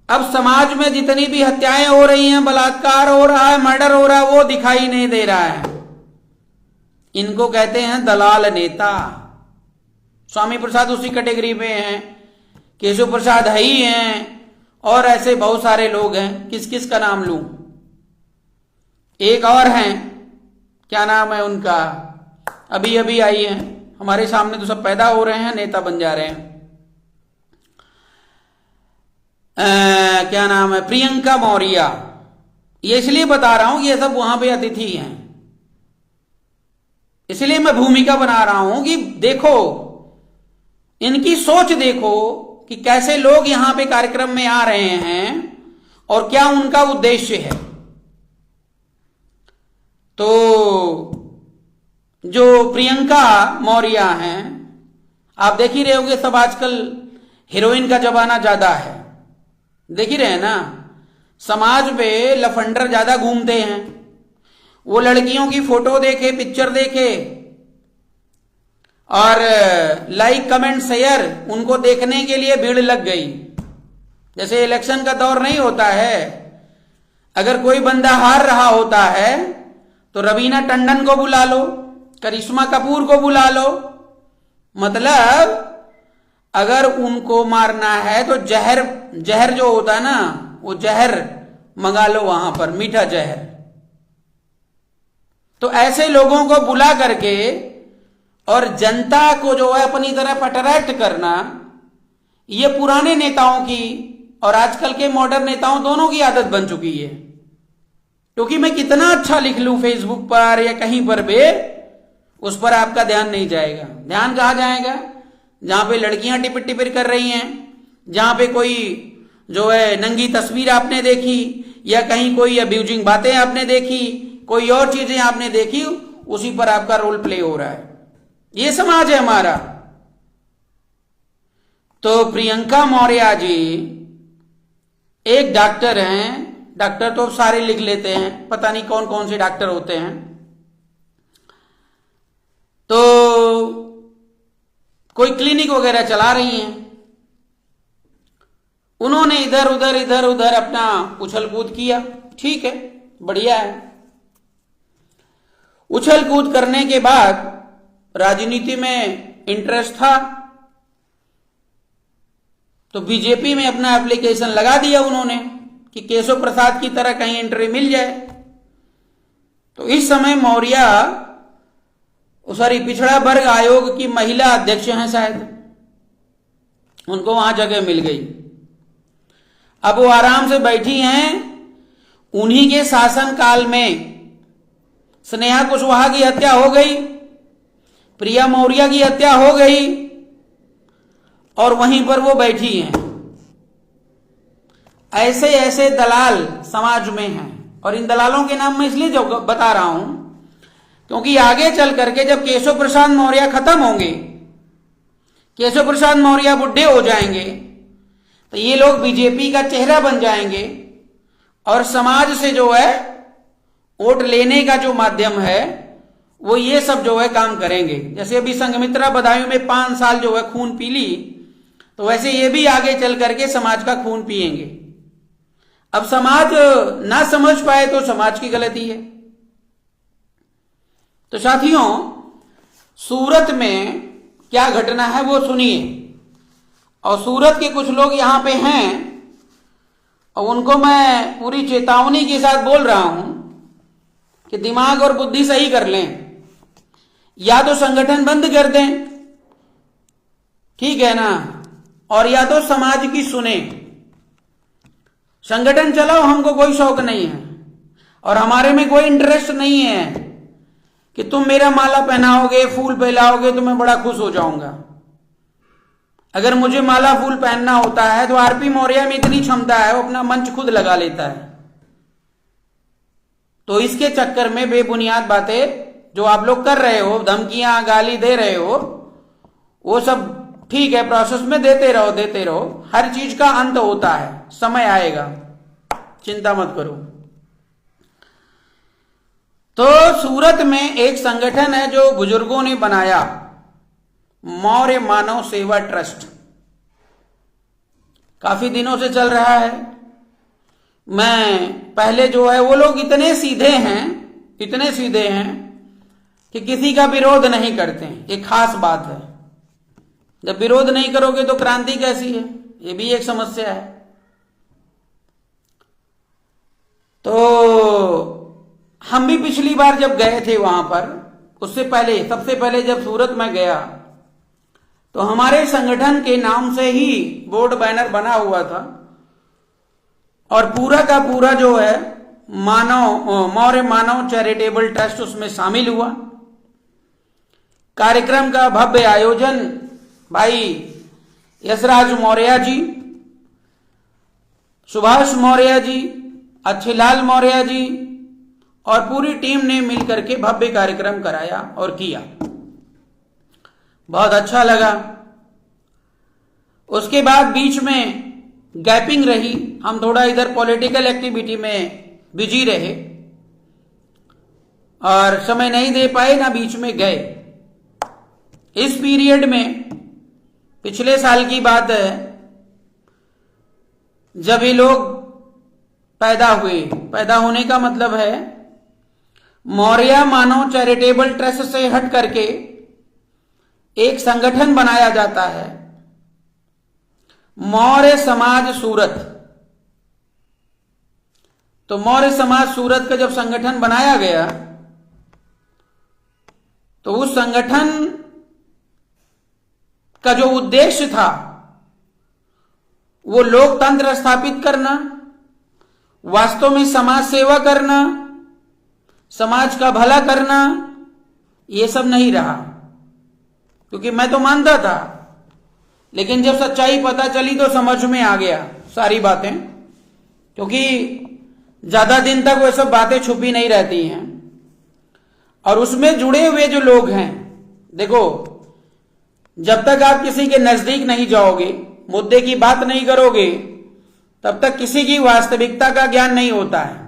अब समाज में जितनी भी हत्याएं हो रही हैं, बलात्कार हो रहा है, मर्डर हो रहा है, वो दिखाई नहीं दे रहा है। इनको कहते हैं दलाल नेता। स्वामी प्रसाद उसी कैटेगरी में हैं, केशव प्रसाद है ही हैं, और ऐसे बहुत सारे लोग हैं। किस किस का नाम लूं? एक और हैं, क्या नाम है उनका, अभी अभी आई हैं हमारे सामने, तो सब पैदा हो रहे हैं, नेता बन जा रहे हैं। क्या नाम है, प्रियंका मौर्य। ये इसलिए बता रहा हूं कि ये सब वहां पे अतिथि हैं, इसलिए मैं भूमिका बना रहा हूं कि देखो इनकी सोच, देखो कि कैसे लोग यहां पे कार्यक्रम में आ रहे हैं और क्या उनका उद्देश्य है। तो जो प्रियंका मौर्य हैं, आप देख ही रहे होंगे, सब आजकल हीरोइन का जमाना ज्यादा है, देख ही रहे हैं ना। समाज में लफंडर ज्यादा घूमते हैं, वो लड़कियों की फोटो देखे, पिक्चर देखे और लाइक कमेंट शेयर, उनको देखने के लिए भीड़ लग गई। जैसे इलेक्शन का दौर नहीं होता है, अगर कोई बंदा हार रहा होता है तो रवीना टंडन को बुला लो, करिश्मा कपूर को बुला लो, मतलब अगर उनको मारना है तो जहर जो होता है ना, वो जहर मंगा लो वहां पर, मीठा जहर। तो ऐसे लोगों को बुला करके और जनता को जो है अपनी तरफ अट्रैक्ट करना, ये पुराने नेताओं की और आजकल के मॉडर्न नेताओं दोनों की आदत बन चुकी है। क्योंकि मैं कितना अच्छा लिख लूं फेसबुक पर या कहीं पर भी, उस पर आपका ध्यान नहीं जाएगा। ध्यान कहां जाएगा? जहां पे लड़कियां टिपिर टिपिर कर रही हैं, जहां पे कोई जो है नंगी तस्वीर आपने देखी, या कहीं कोई अब्यूजिंग बातें आपने देखी, कोई और चीजें आपने देखी, उसी पर आपका रोल प्ले हो रहा है। ये समाज है हमारा। तो प्रियंका मौर्य जी एक डॉक्टर हैं। डॉक्टर तो सारे लिख लेते हैं, पता नहीं कौन कौन से डॉक्टर होते हैं। तो कोई क्लिनिक वगैरह चला रही हैं। उन्होंने इधर उधर अपना उछल कूद किया। ठीक है, बढ़िया है। उछल कूद करने के बाद राजनीति में इंटरेस्ट था, तो बीजेपी में अपना एप्लीकेशन लगा दिया उन्होंने कि केशव प्रसाद की तरह कहीं एंट्री मिल जाए। तो इस समय मौर्य पिछड़ा वर्ग आयोग की महिला अध्यक्ष हैं शायद, उनको वहां जगह मिल गई। अब वो आराम से बैठी हैं। उन्हीं के शासन काल में स्नेहा कुशवाहा की हत्या हो गई, प्रिया मौर्य की हत्या हो गई, और वहीं पर वो बैठी हैं। ऐसे ऐसे दलाल समाज में हैं, और इन दलालों के नाम मैं इसलिए जो बता रहा हूं क्योंकि आगे चल करके जब केशव प्रसाद मौर्य खत्म होंगे, केशव प्रसाद मौर्य बुढ़े हो जाएंगे, तो ये लोग बीजेपी का चेहरा बन जाएंगे, और समाज से जो है वोट लेने का जो माध्यम है वो ये सब जो है काम करेंगे। जैसे अभी संघमित्रा बदायूं में 5 साल जो है खून पी ली, तो वैसे ये भी आगे चल करके समाज का खून पिएंगे। अब समाज ना समझ पाए तो समाज की गलती है। तो साथियों, सूरत में क्या घटना है वो सुनिए। और सूरत के कुछ लोग यहां पे हैं, और उनको मैं पूरी चेतावनी के साथ बोल रहा हूं कि दिमाग और बुद्धि सही कर लें। या तो संगठन बंद कर दें, ठीक है ना, और या तो समाज की सुने। संगठन चलाओ, हमको कोई शौक नहीं है, और हमारे में कोई इंटरेस्ट नहीं है कि तुम मेरा माला पहनाओगे, फूल पहनाओगे तो मैं बड़ा खुश हो जाऊंगा। अगर मुझे माला फूल पहनना होता है तो आरपी मौर्य में इतनी क्षमता है, वो अपना मंच खुद लगा लेता है। तो इसके चक्कर में बेबुनियाद बातें जो आप लोग कर रहे हो, धमकियां गाली दे रहे हो, वो सब ठीक है, प्रोसेस में देते रहो। हर चीज का अंत होता है, समय आएगा, चिंता मत करो। तो सूरत में एक संगठन है जो बुजुर्गों ने बनाया, मौर्य मानव सेवा ट्रस्ट। काफी दिनों से चल रहा है। मैं पहले जो है, वो लोग इतने सीधे हैं कि किसी का विरोध नहीं करते हैं। एक खास बात है, जब विरोध नहीं करोगे तो क्रांति कैसी है, ये भी एक समस्या है। तो हम भी पिछली बार जब गए थे वहां पर, उससे पहले सबसे पहले जब सूरत में गया, तो हमारे संगठन के नाम से ही बोर्ड बैनर बना हुआ था, और पूरा का पूरा जो है मौर्य मानव चैरिटेबल ट्रस्ट उसमें शामिल हुआ। कार्यक्रम का भव्य आयोजन भाई यशराज मौर्य जी, सुभाष मौर्य जी, अच्छीलाल मौर्य जी और पूरी टीम ने मिलकर के भव्य कार्यक्रम कराया और किया। बहुत अच्छा लगा। उसके बाद बीच में गैपिंग रही, हम थोड़ा इधर पॉलिटिकल एक्टिविटी में बिजी रहे और समय नहीं दे पाए, ना बीच में गए। इस पीरियड में पिछले साल की बात है, जब ये लोग पैदा हुए, पैदा होने का मतलब है मौर्य मानव चैरिटेबल ट्रस्ट से हट करके एक संगठन बनाया जाता है, मौर्य समाज सूरत। तो मौर्य समाज सूरत का जब संगठन बनाया गया, तो उस संगठन का जो उद्देश्य था वो लोकतंत्र स्थापित करना, वास्तव में समाज सेवा करना, समाज का भला करना, ये सब नहीं रहा। क्योंकि मैं तो मानता था, लेकिन जब सच्चाई पता चली तो समझ में आ गया सारी बातें। क्योंकि ज्यादा दिन तक वो सब बातें छुपी नहीं रहती हैं। और उसमें जुड़े हुए जो लोग हैं, देखो, जब तक आप किसी के नजदीक नहीं जाओगे, मुद्दे की बात नहीं करोगे, तब तक किसी की वास्तविकता का ज्ञान नहीं होता है।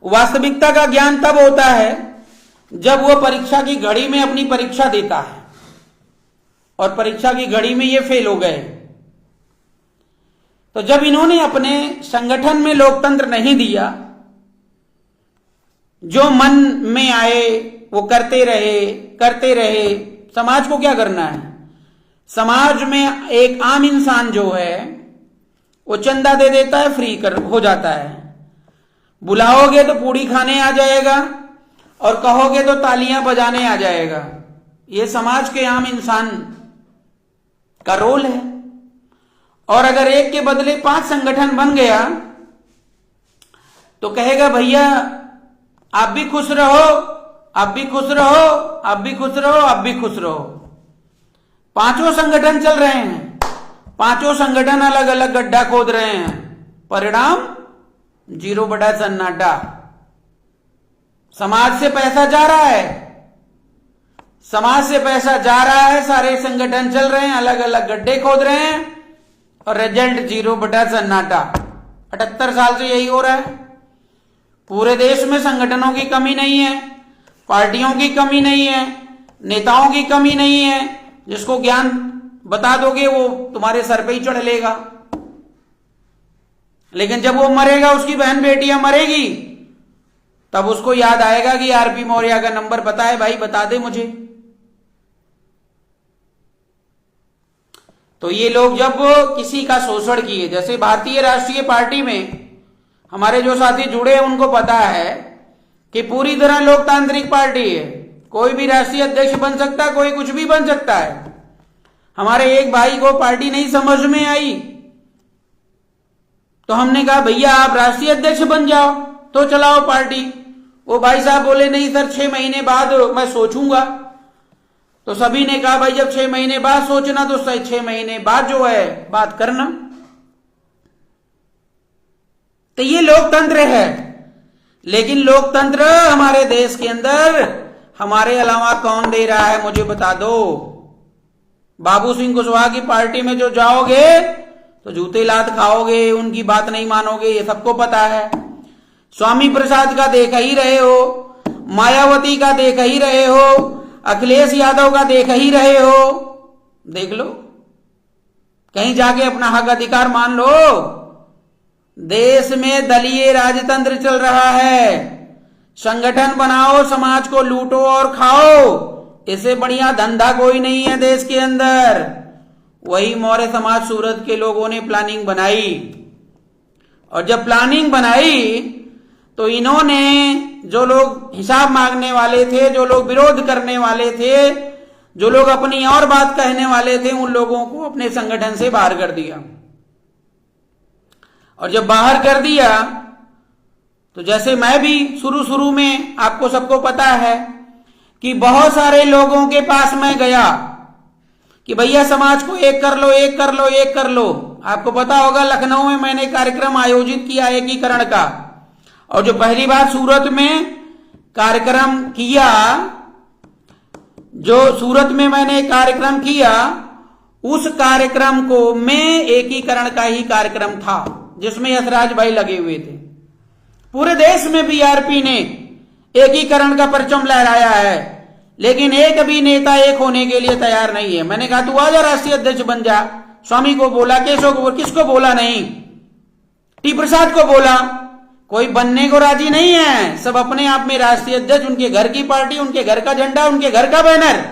वास्तविकता का ज्ञान तब होता है जब वो परीक्षा की घड़ी में अपनी परीक्षा देता है और परीक्षा की घड़ी में ये फेल हो गए। तो जब इन्होंने अपने संगठन में लोकतंत्र नहीं दिया, जो मन में आए वो करते रहे, समाज को क्या करना है? समाज में एक आम इंसान जो है वो चंदा दे देता है, फ्री हो जाता है। बुलाओगे तो पूड़ी खाने आ जाएगा और कहोगे तो तालियां बजाने आ जाएगा। ये समाज के आम इंसान का रोल है। और अगर एक के बदले 5 संगठन बन गया तो कहेगा भैया आप भी खुश रहो, आप भी खुश रहो, आप भी खुश रहो, आप भी खुश रहो। 5 संगठन चल रहे हैं, 5 संगठन अलग अलग गड्ढा खोद रहे हैं, परिणाम 0 बटा सन्नाटा। समाज से पैसा जा रहा है, समाज से पैसा जा रहा है, सारे संगठन चल रहे हैं, अलग अलग गड्ढे खोद रहे हैं और रिजल्ट 0 बटा सन्नाटा। 78 साल से यही हो रहा है। पूरे देश में संगठनों की कमी नहीं है, पार्टियों की कमी नहीं है, नेताओं की कमी नहीं है। जिसको ज्ञान बता दोगे वो तुम्हारे सर पे ही चढ़ लेगा। लेकिन जब वो मरेगा, उसकी बहन बेटियां मरेगी, तब उसको याद आएगा कि आरपी मौर्य का नंबर पता है भाई, बता दे मुझे। तो ये लोग जब किसी का शोषण किए, जैसे भारतीय राष्ट्रीय पार्टी में हमारे जो साथी जुड़े हैं उनको पता है कि पूरी तरह लोकतांत्रिक पार्टी है। कोई भी राष्ट्रीय अध्यक्ष बन सकता है, कोई कुछ भी बन सकता है। हमारे एक भाई को पार्टी नहीं समझ में आई तो हमने कहा भैया आप राष्ट्रीय अध्यक्ष बन जाओ तो चलाओ पार्टी। वो भाई साहब बोले नहीं सर 6 महीने बाद मैं सोचूंगा। तो सभी ने कहा भाई जब 6 महीने बाद सोचना तो 6 महीने बाद जो है बात करना। तो ये लोकतंत्र है। लेकिन लोकतंत्र हमारे देश के अंदर हमारे अलावा कौन दे रहा है मुझे बता दो। बाबू सिंह कुशवाहा की पार्टी में जो जाओगे तो जूते लात खाओगे, उनकी बात नहीं मानोगे, ये सबको पता है। स्वामी प्रसाद का देख ही रहे हो, मायावती का देख ही रहे हो, अखिलेश यादव का देख ही रहे हो। देख लो, कहीं जाके अपना हक अधिकार मान लो। देश में दलीय राजतंत्र चल रहा है। संगठन बनाओ, समाज को लूटो और खाओ। इससे बढ़िया धंधा कोई नहीं है देश के अंदर। वही मौर्य समाज सूरत के लोगों ने प्लानिंग बनाई। और जब प्लानिंग बनाई तो इन्होंने जो लोग हिसाब मांगने वाले थे, जो लोग विरोध करने वाले थे, जो लोग अपनी और बात कहने वाले थे, उन लोगों को अपने संगठन से बाहर कर दिया। और जब बाहर कर दिया तो जैसे मैं भी शुरू में, आपको सबको पता है कि बहुत सारे लोगों के पास मैं गया कि भैया समाज को एक कर लो, एक कर लो, एक कर लो। आपको पता होगा लखनऊ में मैंने कार्यक्रम आयोजित किया एकीकरण का। और जो पहली बार सूरत में कार्यक्रम किया, जो सूरत में मैंने कार्यक्रम किया, उस कार्यक्रम को में एकीकरण का ही कार्यक्रम था जिसमें यशराज भाई लगे हुए थे। पूरे देश में बीआरपी ने एकीकरण का परचम लहराया है, लेकिन एक भी नेता एक होने के लिए तैयार नहीं है। मैंने कहा तू आजा राष्ट्रीय अध्यक्ष बन जा। स्वामी को बोला, केशव को, किसको बोला नहीं, टी प्रसाद को बोला। कोई बनने को राजी नहीं है। सब अपने आप में राष्ट्रीय अध्यक्ष, उनके घर की पार्टी, उनके घर का झंडा, उनके घर का बैनर।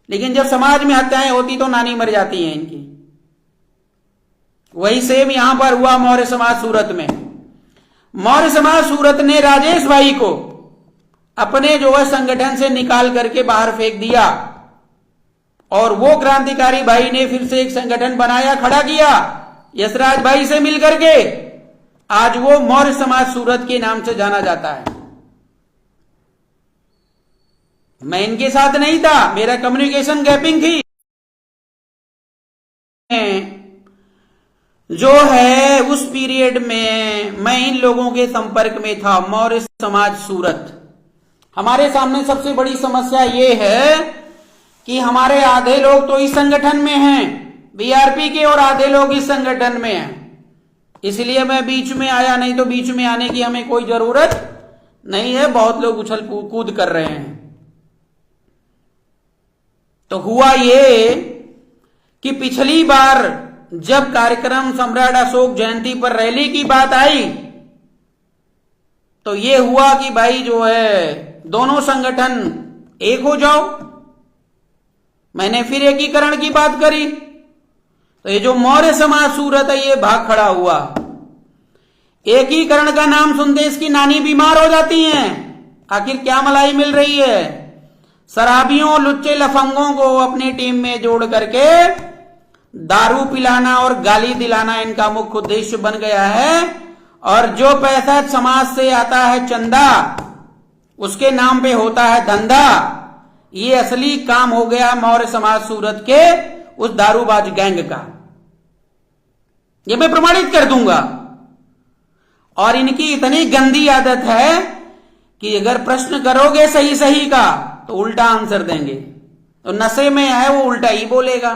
लेकिन जब समाज में हत्याएं होती तो नानी मर जाती है इनकी। वही सेम यहां पर हुआ मौर्य समाज सूरत में। मौर्य समाज सूरत ने राजेश भाई को अपने जो है संगठन से निकाल करके बाहर फेंक दिया। और वो क्रांतिकारी भाई ने फिर से एक संगठन बनाया, खड़ा किया यशराज भाई से मिलकर के। आज वो मौर्य समाज सूरत के नाम से जाना जाता है। मैं इनके साथ नहीं था, मेरा कम्युनिकेशन गैपिंग थी। जो है उस पीरियड में मैं इन लोगों के संपर्क में था, मौर्य समाज सूरत। हमारे सामने सबसे बड़ी समस्या ये है कि हमारे आधे लोग तो इस संगठन में हैं, बीआरपी के, और आधे लोग इस संगठन में हैं। इसलिए मैं बीच में आया, नहीं तो बीच में आने की हमें कोई जरूरत नहीं है। बहुत लोग उछल कूद कर रहे हैं। तो हुआ ये कि पिछली बार जब कार्यक्रम सम्राट अशोक जयंती पर रैली की बात आई, तो ये हुआ कि भाई जो है दोनों संगठन एक हो जाओ। मैंने फिर एकीकरण की बात करी, तो ये जो मौर्य समाज सूरत है ये भाग खड़ा हुआ। एकीकरण का नाम सुनते इसकी नानी बीमार हो जाती हैं। आखिर क्या मलाई मिल रही है? शराबियों, लुच्चे, लफंगों को अपनी टीम में जोड़ करके दारू पिलाना और गाली दिलाना इनका मुख्य उद्देश्य बन गया है। और जो पैसा समाज से आता है चंदा, उसके नाम पे होता है धंधा। ये असली काम हो गया मौर्य समाज सूरत के उस दारूबाज गैंग का। ये मैं प्रमाणित कर दूंगा। और इनकी इतनी गंदी आदत है कि अगर प्रश्न करोगे सही सही का तो उल्टा आंसर देंगे। तो नशे में है वो उल्टा ही बोलेगा।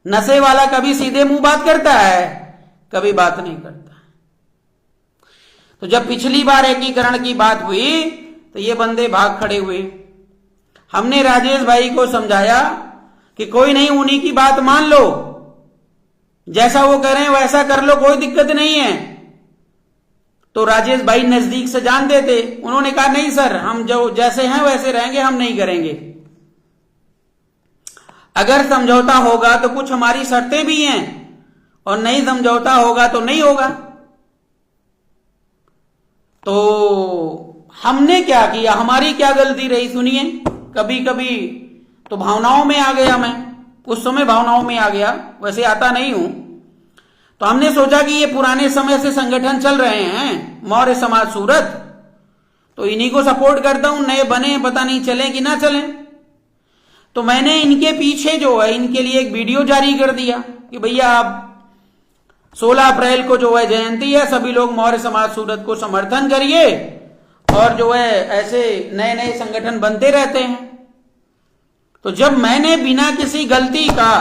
नशे वाला कभी सीधे मुंह बात करता है, कभी बात नहीं करता। तो जब पिछली बार एकीकरण की बात हुई तो ये बंदे भाग खड़े हुए। हमने राजेश भाई को समझाया कि कोई नहीं, उन्हीं की बात मान लो, जैसा वो कह रहे हैं वैसा कर लो, कोई दिक्कत नहीं है। तो राजेश भाई नजदीक से जानते थे। उन्होंने कहा नहीं सर, हम जो जैसे हैं वैसे रहेंगे, हम नहीं करेंगे। अगर समझौता होगा तो कुछ हमारी शर्तें भी हैं, और नहीं समझौता होगा तो नहीं होगा। तो हमने क्या किया, हमारी क्या गलती रही सुनिए। कभी कभी तो भावनाओं में आ गया, मैं उस समय भावनाओं में आ गया, वैसे आता नहीं हूं। तो हमने सोचा कि ये पुराने समय से संगठन चल रहे हैं मौर्य समाज सूरत, तो इन्हीं को सपोर्ट करता हूं। नए बने, पता नहीं चले कि ना चले। तो मैंने इनके पीछे जो है इनके लिए एक वीडियो जारी कर दिया कि भैया आप 16 अप्रैल को जो है जयंती है, सभी लोग मौर्य समाज सूरत को समर्थन करिए। और जो है ऐसे नए नए संगठन बनते रहते हैं। तो जब मैंने बिना किसी गलती का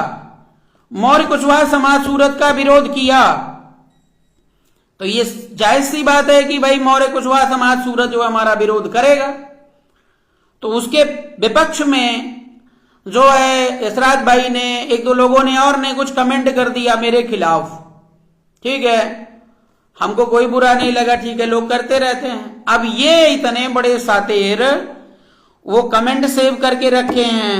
मौर्य कुशवाहा समाज सूरत का विरोध किया, तो ये जायज सी बात है कि भाई मौर्य कुशवाहा समाज सूरत जो हमारा विरोध करेगा। तो उसके विपक्ष में जो है यशराज भाई ने, एक दो लोगों ने और ने कुछ कमेंट कर दिया मेरे खिलाफ। ठीक है, हमको कोई बुरा नहीं लगा, ठीक है, लोग करते रहते हैं। अब ये इतने बड़े सातेर वो कमेंट सेव करके रखे हैं,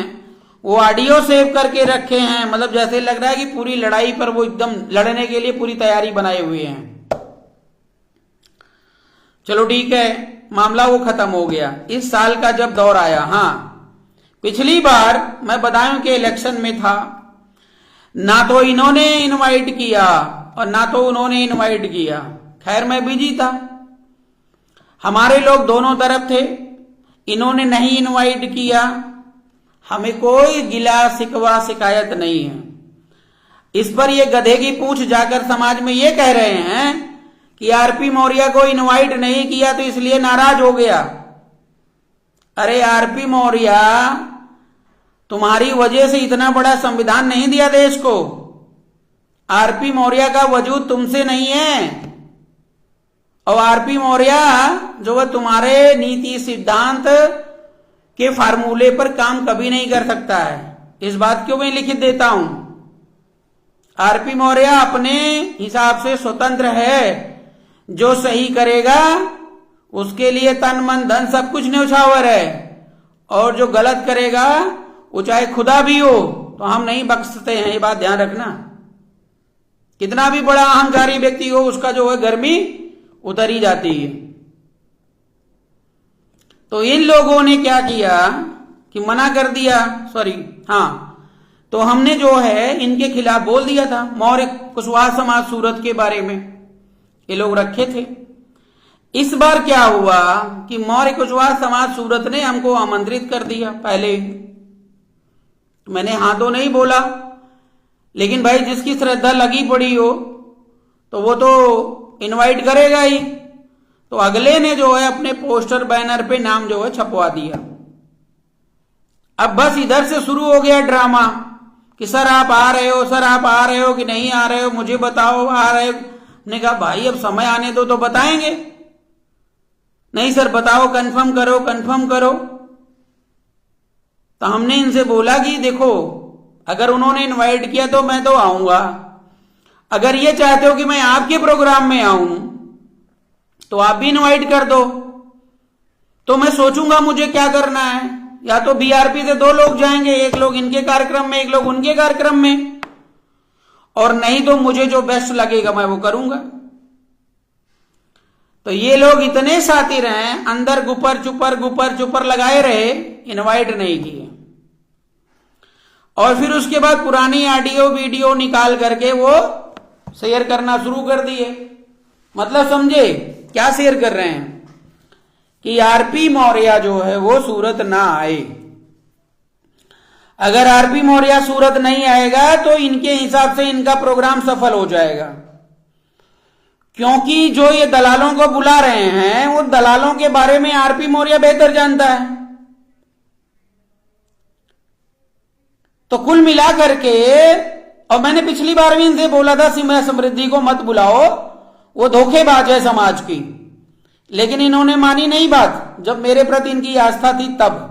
वो ऑडियो सेव करके रखे हैं, मतलब जैसे लग रहा है कि पूरी लड़ाई पर वो एकदम लड़ने के लिए पूरी तैयारी बनाए हुए हैं। चलो ठीक है, मामला वो खत्म हो गया। इस साल का जब दौर आया, हाँ पिछली बार मैं बदायूं के इलेक्शन में था, ना तो इन्होंने इनवाइट किया और ना तो उन्होंने इनवाइट किया। खैर मैं बिजी था, हमारे लोग दोनों तरफ थे। इन्होंने नहीं इनवाइट किया, हमें कोई गिला शिकवा शिकायत नहीं है। इस पर ये गधे की पूंछ जाकर समाज में ये कह रहे हैं कि आरपी मौर्य को इनवाइट नहीं किया तो इसलिए नाराज हो गया। अरे आरपी मौर्य, तुम्हारी वजह से इतना बड़ा संविधान नहीं दिया देश को। आरपी मौर्य का वजूद तुमसे नहीं है। और आरपी मौर्य जो है तुम्हारे नीति सिद्धांत के फार्मूले पर काम कभी नहीं कर सकता है। इस बात को मैं लिखित देता हूं। आरपी मौर्य अपने हिसाब से स्वतंत्र है, जो सही करेगा उसके लिए तन मन धन सब कुछ न्यौछावर है, और जो गलत करेगा वो चाहे खुदा भी हो तो हम नहीं बख्शते हैं। ये बात ध्यान रखना। कितना भी बड़ा अहंकारी व्यक्ति हो, उसका जो है गर्मी उतर ही जाती है। तो इन लोगों ने क्या किया कि मना कर दिया, तो हमने जो है इनके खिलाफ बोल दिया था। मौर्य कुशवाहा समाज सूरत के बारे में ये लोग रखे थे। इस बार क्या हुआ कि मौर्य कुशवाहा समाज सूरत ने हमको आमंत्रित कर दिया। पहले मैंने हाँ तो नहीं बोला, लेकिन भाई जिसकी श्रद्धा लगी पड़ी हो तो वो तो इनवाइट करेगा ही। तो अगले ने जो है अपने पोस्टर बैनर पे नाम जो है छपवा दिया। अब बस इधर से शुरू हो गया ड्रामा कि सर आप आ रहे हो, सर आप आ रहे हो कि नहीं आ रहे हो, मुझे बताओ आ रहे हो। ने कहा भाई अब समय आने दो तो बताएंगे। नहीं सर बताओ, कंफर्म करो कंफर्म करो। तो हमने इनसे बोला कि देखो अगर उन्होंने इनवाइट किया तो मैं तो आऊंगा, अगर ये चाहते हो कि मैं आपके प्रोग्राम में आऊं तो आप भी इनवाइट कर दो। तो मैं सोचूंगा मुझे क्या करना है, या तो बीआरपी से 2 लोग जाएंगे, एक लोग इनके कार्यक्रम में एक लोग उनके कार्यक्रम में, और नहीं तो मुझे जो बेस्ट लगेगा मैं वो करूंगा। तो ये लोग इतने शातिर हैं, अंदर गुपर चुपर लगाए रहे, इनवाइट नहीं किए। और फिर उसके बाद पुरानी ऑडियो वीडियो निकाल करके वो शेयर करना शुरू कर दिए। मतलब समझे क्या शेयर कर रहे हैं कि आरपी मौर्य जो है वो सूरत ना आए। अगर आरपी मौर्य सूरत नहीं आएगा तो इनके हिसाब से इनका प्रोग्राम सफल हो जाएगा, क्योंकि जो ये दलालों को बुला रहे हैं वो दलालों के बारे में आरपी मौर्य बेहतर जानता है। तो कुल मिला करके, और मैंने पिछली बार भी इनसे बोला था सिमरा समृद्धि को मत बुलाओ, वो धोखेबाज है समाज की, लेकिन इन्होंने मानी नहीं बात। जब मेरे प्रति इनकी आस्था थी तब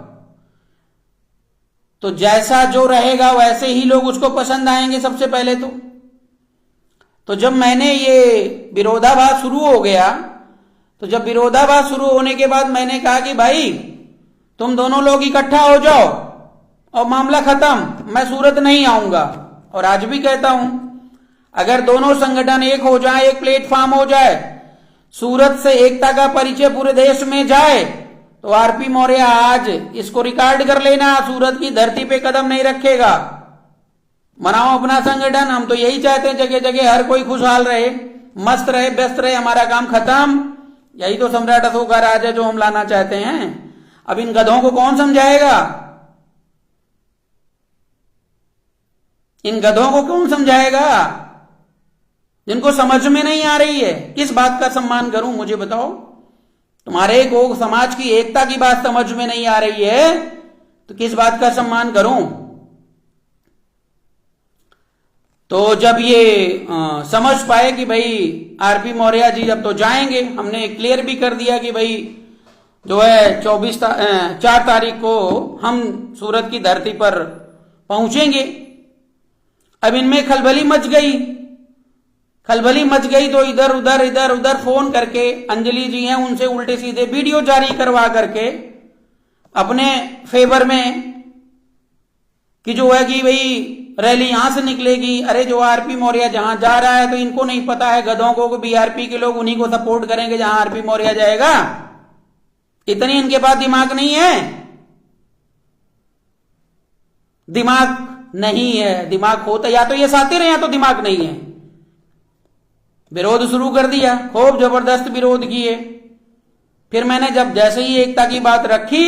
तो जैसा जो रहेगा वैसे ही लोग उसको पसंद आएंगे सबसे पहले। तो जब मैंने ये विरोधाभास शुरू हो गया, तो जब विरोधाभास शुरू होने के बाद मैंने कहा कि भाई तुम दोनों लोग इकट्ठा हो जाओ और मामला खत्म, मैं सूरत नहीं आऊंगा। और आज भी कहता हूं अगर दोनों संगठन एक हो जाए, एक प्लेटफॉर्म हो जाए, सूरत से एकता का परिचय पूरे देश में जाए, तो आरपी मौर्य आज इसको रिकॉर्ड कर लेना, सूरत की धरती पे कदम नहीं रखेगा। बनाओ अपना संगठन, हम तो यही चाहते हैं जगह जगह हर कोई खुशहाल रहे, मस्त रहे, व्यस्त रहे, हमारा काम खत्म। यही तो सम्राट अशोक का राज है जो हम लाना चाहते हैं। अब इन गधों को कौन समझाएगा, इन गधों को कौन समझाएगा जिनको समझ में नहीं आ रही है। किस बात का सम्मान करूं मुझे बताओ। तुम्हारे को समाज की एकता की बात समझ में नहीं आ रही है तो किस बात का सम्मान करूं। तो जब ये समझ पाए कि भाई आरपी मौर्य जी अब तो जाएंगे, हमने क्लियर भी कर दिया कि भाई जो है 4 तारीख को हम सूरत की धरती पर पहुंचेंगे। अब इनमें खलबली मच गई तो इधर उधर फोन करके अंजलि जी हैं उनसे उल्टे सीधे वीडियो जारी करवा करके अपने फेवर में कि जो है कि भाई रैली यहां से निकलेगी। अरे जो आरपी मौर्य जहां जा रहा है तो इनको नहीं पता है गधों को कि बीआरपी के लोग उन्हीं को सपोर्ट करेंगे जहां आरपी मौर्य जाएगा। इतनी इनके पास दिमाग नहीं है, दिमाग नहीं है। दिमाग होता या तो ये सातिर है या तो दिमाग नहीं है। विरोध शुरू कर दिया, खूब जबरदस्त विरोध किए। फिर मैंने जब जैसे ही एकता की बात रखी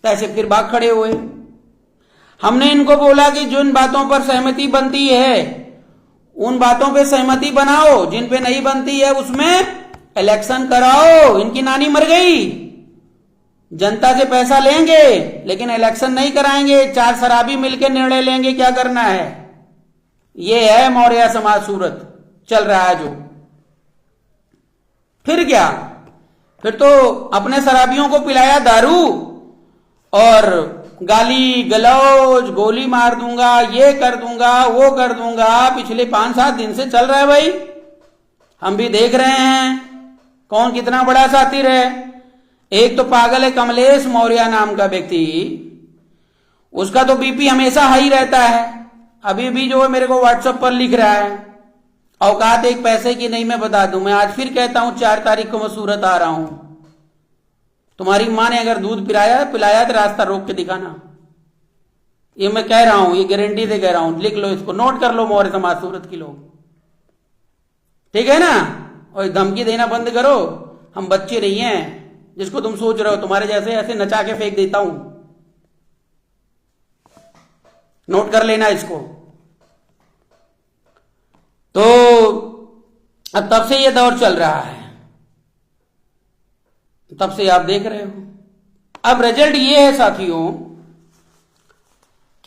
तैसे फिर भाग खड़े हुए। हमने इनको बोला कि जिन बातों पर सहमति बनती है उन बातों पे सहमति बनाओ, जिन पे नहीं बनती है उसमें इलेक्शन कराओ। इनकी नानी मर गई, जनता से पैसा लेंगे लेकिन इलेक्शन नहीं कराएंगे, 4 शराबी मिलकर निर्णय लेंगे क्या करना है। ये है मौर्य समाज सूरत चल रहा है जो। फिर क्या, फिर तो अपने शराबियों को पिलाया दारू और गाली गलौज, गोली मार दूंगा, ये कर दूंगा, वो कर दूंगा। पिछले 5-7 दिन से चल रहा है भाई, हम भी देख रहे हैं कौन कितना बड़ा सातिर है। एक तो पागल है कमलेश मौर्य नाम का व्यक्ति, उसका तो बीपी हमेशा हाई रहता है। अभी भी जो है मेरे को व्हाट्सएप पर लिख रहा है, औकात एक पैसे की नहीं मैं बता दूं। मैं आज फिर कहता हूं 4 तारीख को मैं सूरत आ रहा हूं। तुम्हारी माँ ने अगर दूध पिलाया तो रास्ता रोक के दिखाना। ये मैं कह रहा हूं, ये गारंटी से कह रहा हूं, लिख लो इसको, नोट कर लो मौर्य समाज सूरत की लोग, ठीक है ना। और धमकी देना बंद करो, हम बच्चे नहीं हैं जिसको तुम सोच रहे हो, तुम्हारे जैसे ऐसे नचा के फेंक देता हूं, नोट कर लेना इसको। तो अब तब से ये दौर चल रहा है, तब से आप देख रहे हो। अब रिजल्ट ये है साथियों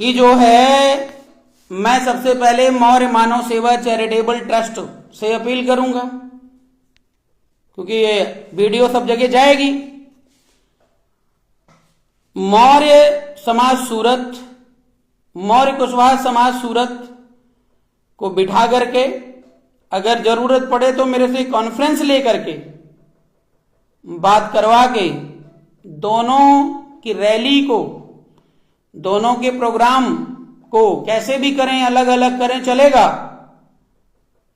कि जो है, मैं सबसे पहले मौर्य मानव सेवा चैरिटेबल ट्रस्ट से अपील करूंगा, क्योंकि ये वीडियो सब जगह जाएगी। मौर्य समाज सूरत, मौर्य कुशवाहा समाज सूरत को बिठा करके, अगर जरूरत पड़े तो मेरे से कॉन्फ्रेंस लेकर के बात करवा के दोनों की रैली को, दोनों के प्रोग्राम को कैसे भी करें, अलग अलग करें, चलेगा,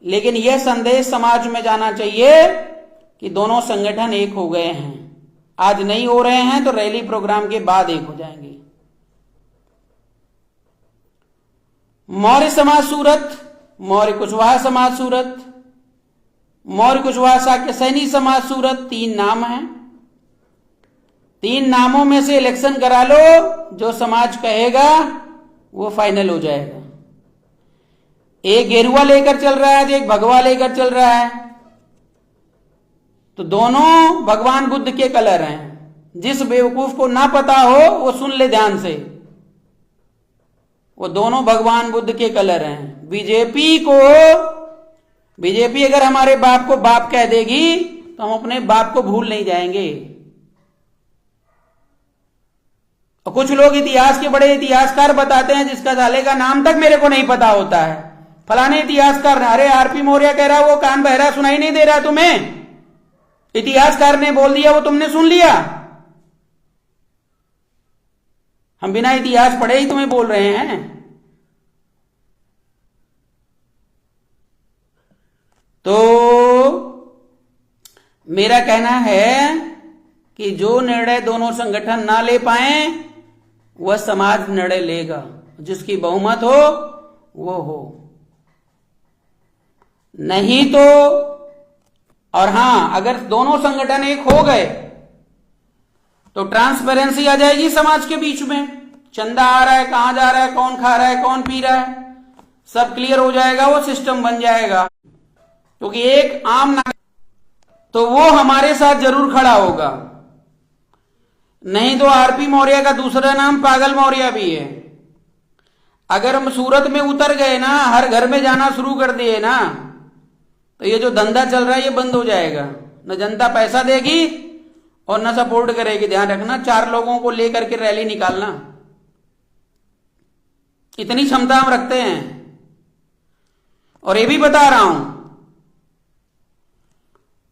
लेकिन यह संदेश समाज में जाना चाहिए कि दोनों संगठन एक हो गए हैं। आज नहीं हो रहे हैं तो रैली प्रोग्राम के बाद एक हो जाएंगे। मौर्य समाज सूरत, मौर्य कुशवाहा समाज सूरत, मौर्य कुशवाहा शाक्य सैनी समाज सूरत, 3 नाम हैं। 3 नामों में से इलेक्शन करा लो, जो समाज कहेगा वो फाइनल हो जाएगा। एक गेरुआ लेकर चल रहा है, एक भगवा लेकर चल रहा है, तो दोनों भगवान बुद्ध के कलर हैं। जिस बेवकूफ को ना पता हो वो सुन ले ध्यान से, वो दोनों भगवान बुद्ध के कलर हैं। बीजेपी अगर हमारे बाप को बाप कह देगी तो हम अपने बाप को भूल नहीं जाएंगे। और कुछ लोग इतिहास के बड़े इतिहासकार बताते हैं, जिसका साले का नाम तक मेरे को नहीं पता होता है। फलाने इतिहासकार, अरे आरपी मौर्य कह रहा, वो कान बहरा, सुनाई नहीं दे रहा तुम्हें? इतिहासकार ने बोल दिया, वो तुमने सुन लिया। हम बिना इतिहास पढ़े ही तुम्हें बोल रहे हैं। तो मेरा कहना है कि जो निर्णय दोनों संगठन ना ले पाए, वह समाज निर्णय लेगा, जिसकी बहुमत हो वो हो, नहीं तो। और हां, अगर दोनों संगठन एक हो गए तो ट्रांसपेरेंसी आ जाएगी समाज के बीच में। चंदा आ रहा है, कहां जा रहा है, कौन खा रहा है, कौन पी रहा है, सब क्लियर हो जाएगा, वो सिस्टम बन जाएगा। क्योंकि एक आम नागरिक तो वो हमारे साथ जरूर खड़ा होगा, नहीं तो आरपी मौर्य का दूसरा नाम पागल मौर्य भी है। अगर हम सूरत में उतर गए ना, हर घर में जाना शुरू कर दिए ना, तो ये जो धंधा चल रहा है ये बंद हो जाएगा। न जनता पैसा देगी और न सपोर्ट करेगी। ध्यान रखना, 4 लोगों को लेकर के रैली निकालना, इतनी क्षमता हम रखते हैं। और ये भी बता रहा हूं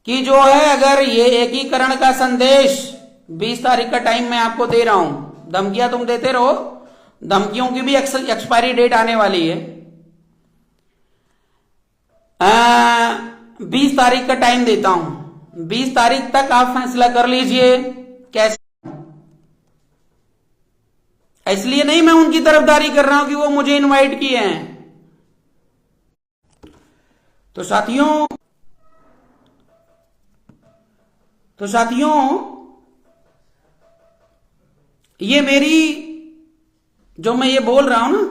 कि जो है, अगर ये एकीकरण का संदेश 20 तारीख का टाइम मैं आपको दे रहा हूं, धमकियां तुम देते रहो, धमकियों की भी एक्सपायरी डेट आने वाली है। 20 तारीख का टाइम देता हूं, 20 तारीख तक आप फैसला कर लीजिए कैसे। इसलिए नहीं मैं उनकी तरफदारी कर रहा हूं कि वो मुझे इनवाइट किए हैं। तो साथियों ये मेरी, जो मैं ये बोल रहा हूं ना,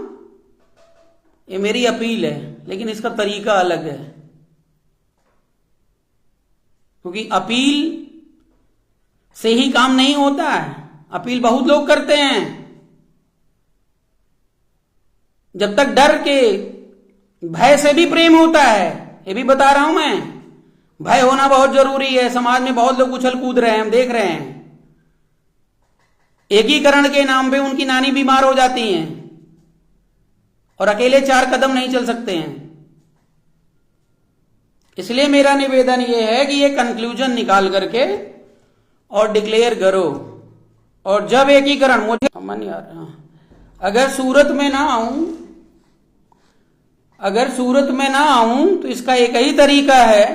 ये मेरी अपील है, लेकिन इसका तरीका अलग है। क्योंकि अपील से ही काम नहीं होता है। अपील बहुत लोग करते हैं, जब तक डर के, भय से भी प्रेम होता है। ये भी बता रहा हूं मैं, भय होना बहुत जरूरी है। समाज में बहुत लोग उछल कूद रहे हैं, हम देख रहे हैं। एकीकरण के नाम पे उनकी नानी बीमार हो जाती हैं और अकेले 4 कदम नहीं चल सकते हैं। इसलिए मेरा निवेदन यह है कि ये कंक्लूजन निकाल करके और डिक्लेयर करो। और जब एकीकरण, मुझे समझ नहीं आ रहा, अगर सूरत में ना आऊं तो इसका एक ही तरीका है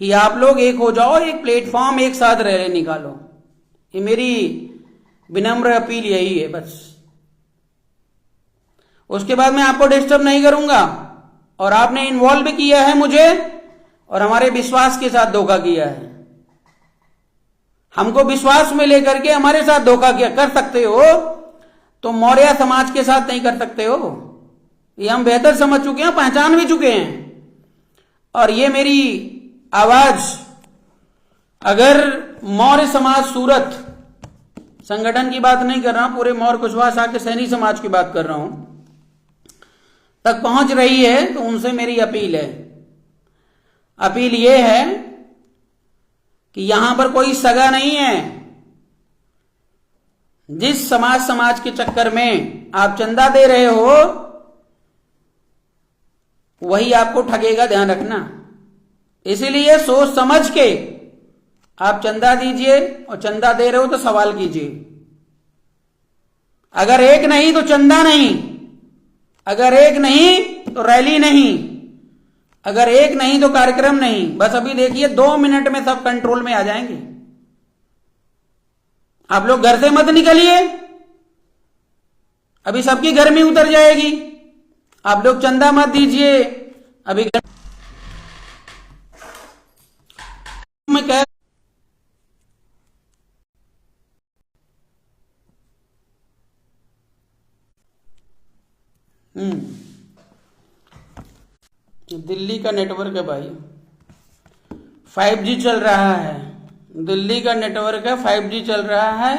कि आप लोग एक हो जाओ, एक प्लेटफॉर्म एक साथ रैली निकालो। ये मेरी विनम्र अपील यही है बस। उसके बाद मैं आपको डिस्टर्ब नहीं करूंगा, और आपने इन्वॉल्व किया है मुझे और हमारे विश्वास के साथ धोखा किया है। हमको विश्वास में लेकर के हमारे साथ धोखा किया कर सकते हो, तो मौर्य समाज के साथ नहीं कर सकते हो। ये हम बेहतर समझ चुके हैं, पहचान भी चुके हैं। और ये मेरी आवाज अगर मौर्य समाज सूरत संगठन की बात नहीं कर रहा हूं, पूरे मौर्य कुशवाहा शाक्य सैनी समाज की बात कर रहा हूं, तक पहुंच रही है, तो उनसे मेरी अपील है। अपील ये है कि यहां पर कोई सगा नहीं है। जिस समाज के चक्कर में आप चंदा दे रहे हो, वही आपको ठगेगा, ध्यान रखना। इसीलिए सोच समझ के आप चंदा दीजिए, और चंदा दे रहे हो तो सवाल कीजिए। अगर एक नहीं तो चंदा नहीं, अगर एक नहीं तो रैली नहीं, अगर एक नहीं तो कार्यक्रम नहीं। बस अभी देखिए 2 मिनट में सब कंट्रोल में आ जाएंगे। आप लोग घर से मत निकलिए, अभी सबकी गर्मी उतर जाएगी। आप लोग चंदा मत दीजिए, अभी मैं कह दिल्ली का नेटवर्क है भाई, 5G चल रहा है। दिल्ली का नेटवर्क है, 5G चल रहा है।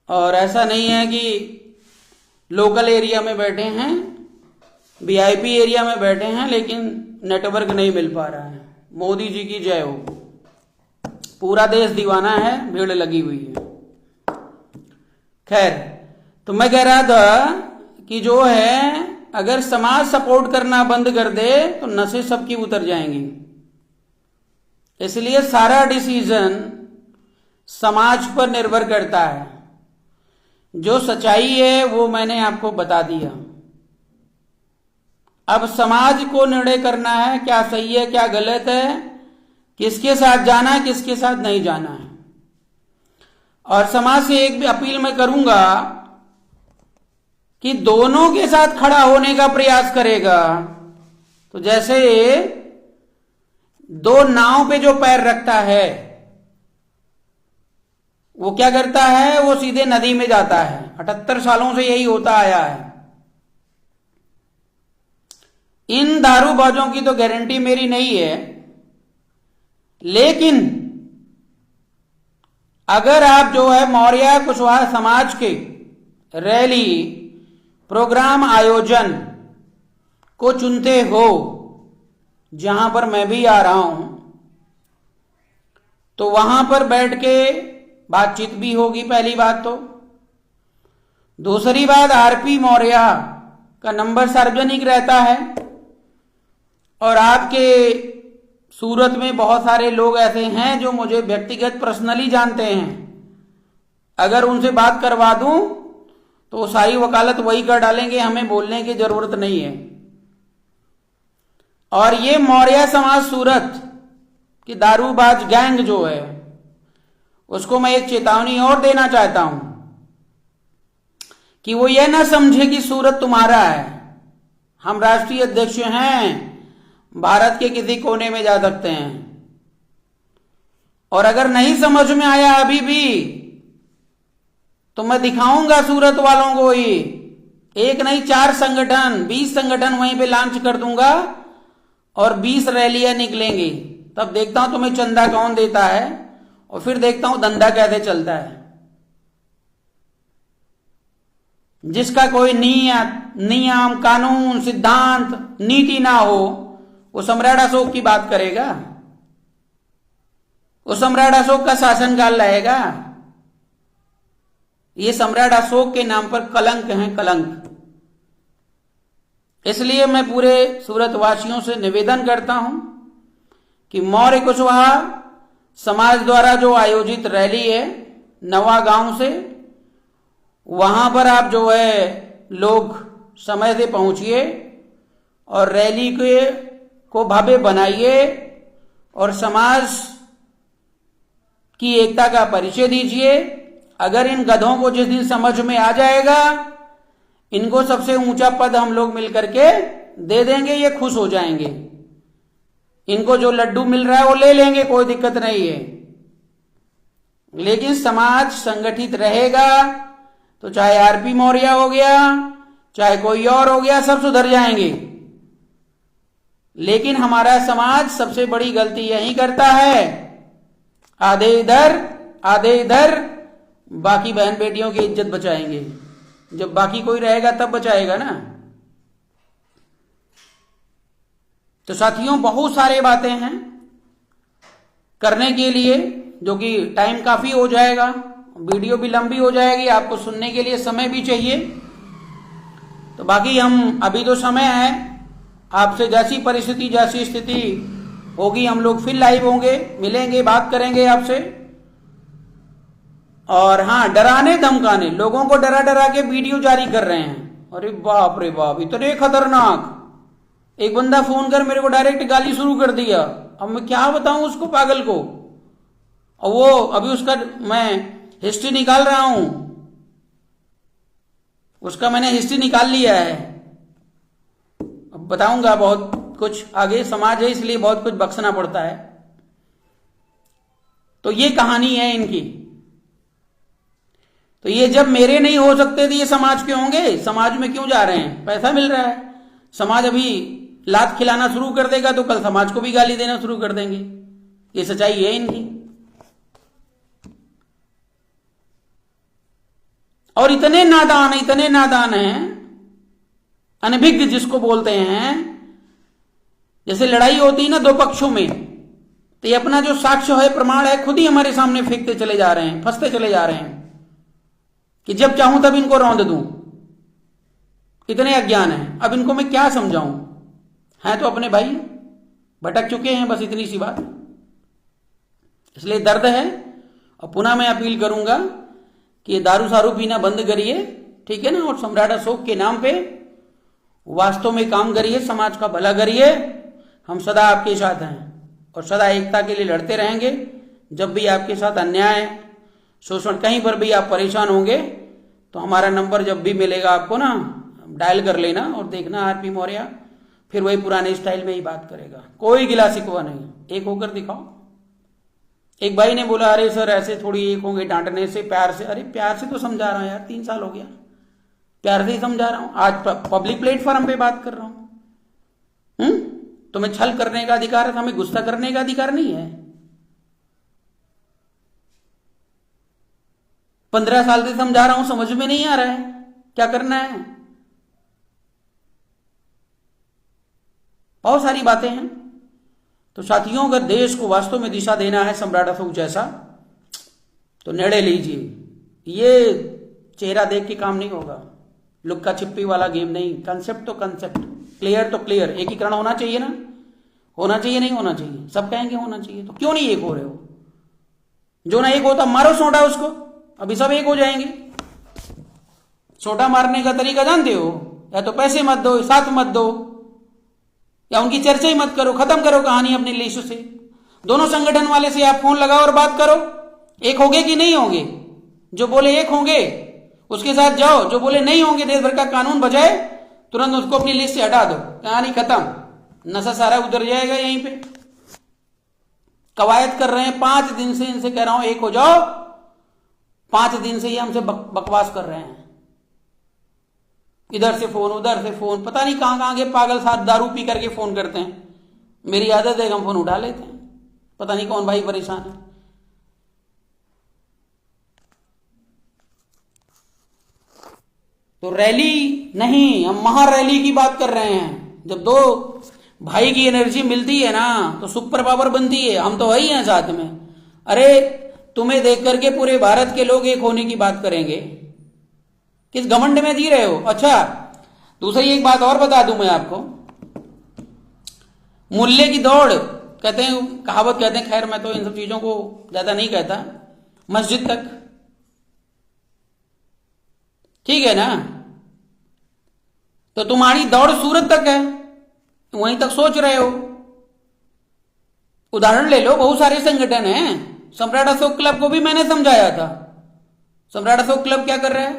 और ऐसा नहीं है कि लोकल एरिया में बैठे हैं, VIP एरिया में बैठे हैं, लेकिन नेटवर्क नहीं मिल पा रहा है। मोदी जी की जय हो। पूरा देश दीवाना है, भीड़ लगी हुई है। खैर, तो मैं कह रहा था कि जो है, अगर समाज सपोर्ट करना बंद कर दे तो नशे सबकी उतर जाएंगी। इसलिए सारा डिसीजन समाज पर निर्भर करता है। जो सच्चाई है वो मैंने आपको बता दिया। अब समाज को निर्णय करना है क्या सही है क्या गलत है, किसके साथ जाना है किसके साथ नहीं जाना है। और समाज से एक भी अपील मैं करूंगा कि दोनों के साथ खड़ा होने का प्रयास करेगा। तो जैसे 2 नाव पे जो पैर रखता है, वो क्या करता है, वो सीधे नदी में जाता है। 78 सालों से यही होता आया है। इन दारूबाजों की तो गारंटी मेरी नहीं है, लेकिन अगर आप जो है मौर्य कुशवाहा समाज के रैली प्रोग्राम आयोजन को चुनते हो, जहां पर मैं भी आ रहा हूं, तो वहां पर बैठ के बातचीत भी होगी, पहली बात तो। दूसरी बात, RP मौर्य का नंबर सार्वजनिक रहता है, और आपके सूरत में बहुत सारे लोग ऐसे हैं जो मुझे व्यक्तिगत पर्सनली जानते हैं। अगर उनसे बात करवा दूं तो सारी वकालत वही कर डालेंगे, हमें बोलने की जरूरत नहीं है। और ये मौर्य समाज सूरत की दारूबाज गैंग जो है, उसको मैं एक चेतावनी और देना चाहता हूं कि वो ये ना समझे कि सूरत तुम्हारा है। हम राष्ट्रीय अध्यक्ष हैं, भारत के किसी कोने में जा सकते हैं। और अगर नहीं समझ में आया अभी भी, तो मैं दिखाऊंगा सूरत वालों को ही, एक नहीं 4 संगठन 20 संगठन वहीं पे लॉन्च कर दूंगा, और 20 रैलियां निकलेंगी। तब देखता हूं तुम्हें चंदा कौन देता है, और फिर देखता हूं धंधा कैसे चलता है। जिसका कोई नियम कानून सिद्धांत नीति ना हो, वो सम्राट अशोक की बात करेगा? वो सम्राट अशोक का शासनकाल रहेगा? ये सम्राट अशोक के नाम पर कलंक है, कलंक। इसलिए मैं पूरे सूरत वासियों से निवेदन करता हूं कि मौर्य कुशवाहा समाज द्वारा जो आयोजित रैली है नवा गांव से, वहां पर आप जो है लोग समय से पहुंचिए और रैली को भव्य बनाइए, और समाज की एकता का परिचय दीजिए। अगर इन गधों को जिस दिन समझ में आ जाएगा, इनको सबसे ऊंचा पद हम लोग मिलकर के दे देंगे, ये खुश हो जाएंगे। इनको जो लड्डू मिल रहा है वो ले लेंगे, कोई दिक्कत नहीं है। लेकिन समाज संगठित रहेगा तो चाहे आरपी मौर्य हो गया, चाहे कोई और हो गया, सब सुधर जाएंगे। लेकिन हमारा समाज सबसे बड़ी गलती यही करता है, आधे इधर आधे इधर, बाकी बहन बेटियों की इज्जत बचाएंगे। जब बाकी कोई रहेगा तब बचाएगा ना। तो साथियों, बहुत सारे बातें हैं करने के लिए, जो कि टाइम काफी हो जाएगा, वीडियो भी लंबी हो जाएगी, आपको सुनने के लिए समय भी चाहिए। तो बाकी हम अभी तो समय है, आपसे जैसी परिस्थिति जैसी स्थिति होगी हम लोग फिर लाइव होंगे, मिलेंगे, बात करेंगे आपसे। और हाँ, डराने धमकाने, लोगों को डरा डरा के वीडियो जारी कर रहे हैं। अरे बाप रे बाप, इतने खतरनाक। एक बंदा फोन कर मेरे को डायरेक्ट गाली शुरू कर दिया। अब मैं क्या बताऊं उसको, पागल को। और वो अभी उसका मैं हिस्ट्री निकाल रहा हूं, उसका मैंने हिस्ट्री निकाल लिया है। अब बताऊंगा बहुत कुछ आगे, समाज है इसलिए बहुत कुछ बख्शना पड़ता है। तो ये कहानी है इनकी। तो ये जब मेरे नहीं हो सकते थे, ये समाज के होंगे? समाज में क्यों जा रहे हैं? पैसा मिल रहा है। समाज अभी लात खिलाना शुरू कर देगा तो कल समाज को भी गाली देना शुरू कर देंगे। ये सच्चाई है इनकी। और इतने नादान हैं, अनभिज्ञ जिसको बोलते हैं। जैसे लड़ाई होती है ना दो पक्षों में, तो ये अपना जो साक्ष्य है, प्रमाण है, खुद ही हमारे सामने फेंकते चले जा रहे हैं, फंसते चले जा रहे हैं कि जब चाहूं तब इनको रौंद दूं। इतने अज्ञान है। अब इनको मैं क्या समझाऊं? हैं तो अपने भाई, भटक चुके हैं, बस इतनी सी बात। इसलिए दर्द है। और पुनः मैं अपील करूंगा कि ये दारू सारू पीना बंद करिए, ठीक है ना, और सम्राट अशोक के नाम पे वास्तव में काम करिए, समाज का भला करिए। हम सदा आपके साथ हैं और सदा एकता के लिए लड़ते रहेंगे। जब भी आपके साथ अन्याय, शोषण, कहीं पर भी आप परेशान होंगे तो हमारा नंबर जब भी मिलेगा आपको ना, डायल कर लेना और देखना आरपी मौर्य फिर वही पुराने स्टाइल में ही बात करेगा। कोई गिला शिकवा नहीं, एक होकर दिखाओ। एक भाई ने बोला, अरे सर ऐसे थोड़ी एक होंगे, डांटने से, प्यार से। अरे प्यार से तो समझा रहा हूं यार, 3 साल हो गया, प्यार से ही समझा रहा हूं। आज पब्लिक प्लेटफॉर्म पे बात कर रहा हूं। तुम्हें छल करने का अधिकार है, हमें गुस्सा करने का अधिकार नहीं है। 15 साल से समझा रहा हूं, समझ में नहीं आ रहा है क्या करना है। बहुत सारी बातें हैं। तो साथियों, अगर देश को वास्तव में दिशा देना है सम्राट अशोक जैसा, तो निर्णय लीजिए। ये चेहरा देख के काम नहीं होगा, लुक्का छिप्पी वाला गेम नहीं। कंसेप्ट तो कंसेप्ट, क्लियर तो क्लियर। एकीकरण होना चाहिए ना, होना चाहिए, नहीं होना चाहिए? सब कहेंगे होना चाहिए, तो क्यों नहीं एक हो रहे हो? जो ना एक होता मारो सोटा उसको, अभी सब एक हो जाएंगे। सोटा मारने का तरीका जानते हो? या तो पैसे मत दो, साथ मत दो, या उनकी चर्चा ही मत करो, खत्म करो कहानी अपने लिस्ट से। दोनों संगठन वाले से आप फोन लगाओ और बात करो, एक होंगे कि नहीं होंगे? जो बोले एक होंगे उसके साथ जाओ, जो बोले नहीं होंगे, देश भर का कानून बजाए, तुरंत उसको अपनी लिस्ट से हटा दो, कहानी खत्म। नशा सारा उतर जाएगा यहीं पे। कवायद कर रहे हैं 5 दिन से, इनसे कह रहा हूं एक हो जाओ। 5 दिन से ये हमसे बकवास कर रहे हैं, इधर से फोन उधर से फोन, पता नहीं कहां कहां के पागल साथ दारू पी करके फोन करते हैं। मेरी आदत है, हम फोन उठा लेते हैं, पता नहीं कौन भाई परेशान है। तो रैली नहीं, हम महारैली की बात कर रहे हैं। जब दो भाई की एनर्जी मिलती है ना तो सुपर पावर बनती है। हम तो वही हैं साथ में। अरे तुम्हें देख करके पूरे भारत के लोग एक होने की बात करेंगे, किस घमंड में जी रहे हो? अच्छा, दूसरी एक बात और बता दूं मैं आपको। मूल्य की दौड़ कहते हैं, कहावत कहते हैं, खैर मैं तो इन सब चीजों को ज्यादा नहीं कहता। मस्जिद तक, ठीक है ना? तो तुम्हारी दौड़ सूरत तक है, वहीं तक सोच रहे हो। उदाहरण ले लो, बहुत सारे संगठन हैं। सम्राट अशोक क्लब को भी मैंने समझाया था, सम्राट अशोक क्लब क्या कर रहा है?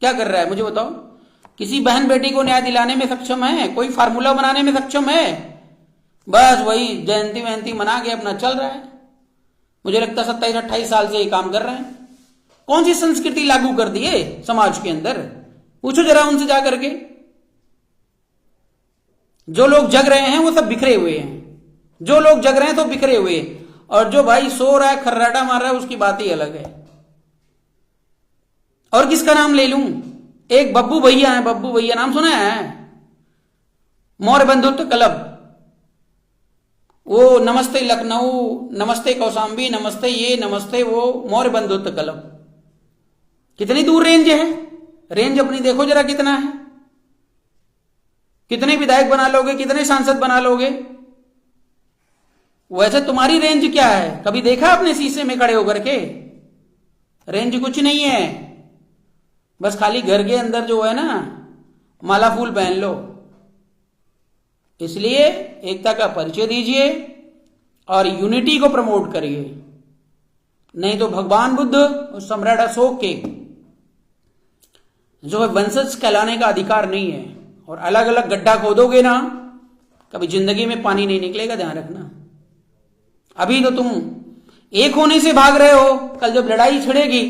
क्या कर रहा है मुझे बताओ? किसी बहन बेटी को न्याय दिलाने में सक्षम है? कोई फार्मूला बनाने में सक्षम है? बस वही जयंती वयंती मना के अपना चल रहा है। मुझे लगता है 27-28 साल से ये काम कर रहे हैं। कौन सी संस्कृति लागू कर दी है समाज के अंदर? पूछो जरा उनसे जा करके। जो लोग जग रहे हैं वो सब बिखरे हुए हैं। जो लोग जग रहे हैं तो बिखरे हुए हैं, और जो भाई सो रहा है, खर्राटा मार रहा है, उसकी बात ही अलग है। और किसका नाम ले लूं? एक बब्बू भैया है, बब्बू भैया नाम सुना है? मौर्य बंधुत्व क्लब। वो नमस्ते लखनऊ, नमस्ते कौशाम्बी, नमस्ते ये, नमस्ते वो, मौर्य बंधुत्व क्लब। कितनी दूर रेंज है? रेंज अपनी देखो जरा कितना है। कितने विधायक बना लोगे, कितने सांसद बना लोगे? वैसे तुम्हारी रेंज क्या है? कभी देखा अपने शीशे में खड़े होकर के? रेंज कुछ नहीं है। बस खाली घर के अंदर जो है ना, माला फूल पहन लो। इसलिए एकता का परिचय दीजिए और यूनिटी को प्रमोट करिए। नहीं तो भगवान बुद्ध और सम्राट अशोक के जो है वंशज कहलाने का अधिकार नहीं है। और अलग अलग गड्ढा खोदोगे ना, कभी जिंदगी में पानी नहीं निकलेगा, ध्यान रखना। अभी तो तुम एक होने से भाग रहे हो, कल जब लड़ाई छिड़ेगी,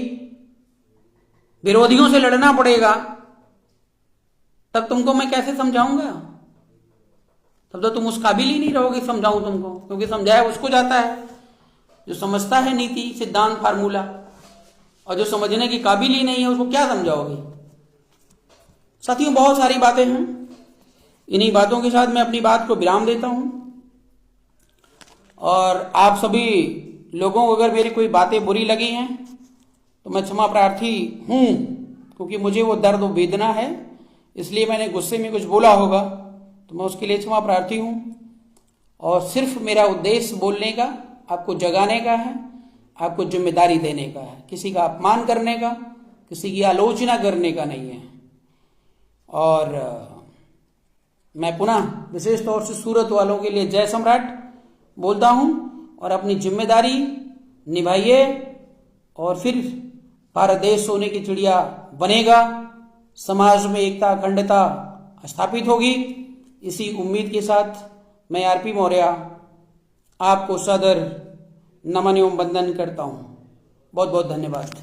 विरोधियों से लड़ना पड़ेगा, तब तुमको मैं कैसे समझाऊंगा? तब तो तुम उस काबिल ही नहीं रहोगे समझाऊं तुमको, क्योंकि समझाया उसको जाता है जो समझता है नीति, सिद्धांत, फार्मूला, और जो समझने की काबिल ही नहीं है उसको क्या समझाओगे? साथियों, बहुत सारी बातें हैं। इन्हीं बातों के साथ मैं अपनी बात को विराम देता हूं। और आप सभी लोगों को अगर मेरी कोई बातें बुरी लगी हैं तो मैं क्षमा प्रार्थी हूं, क्योंकि मुझे वो दर्द और वेदना है, इसलिए मैंने गुस्से में कुछ बोला होगा, तो मैं उसके लिए क्षमा प्रार्थी हूं। और सिर्फ मेरा उद्देश्य बोलने का, आपको जगाने का है, आपको जिम्मेदारी देने का है, किसी का अपमान करने का, किसी की आलोचना करने का नहीं है। और मैं पुनः विशेष तौर से सूरत वालों के लिए जय सम्राट बोलता हूं। और अपनी जिम्मेदारी निभाइए और फिर भारत देश सोने की चिड़िया बनेगा, समाज में एकता अखंडता स्थापित होगी। इसी उम्मीद के साथ मैं आरपी मौर्य आपको सदर नमन एवं वंदन करता हूं। बहुत बहुत धन्यवाद।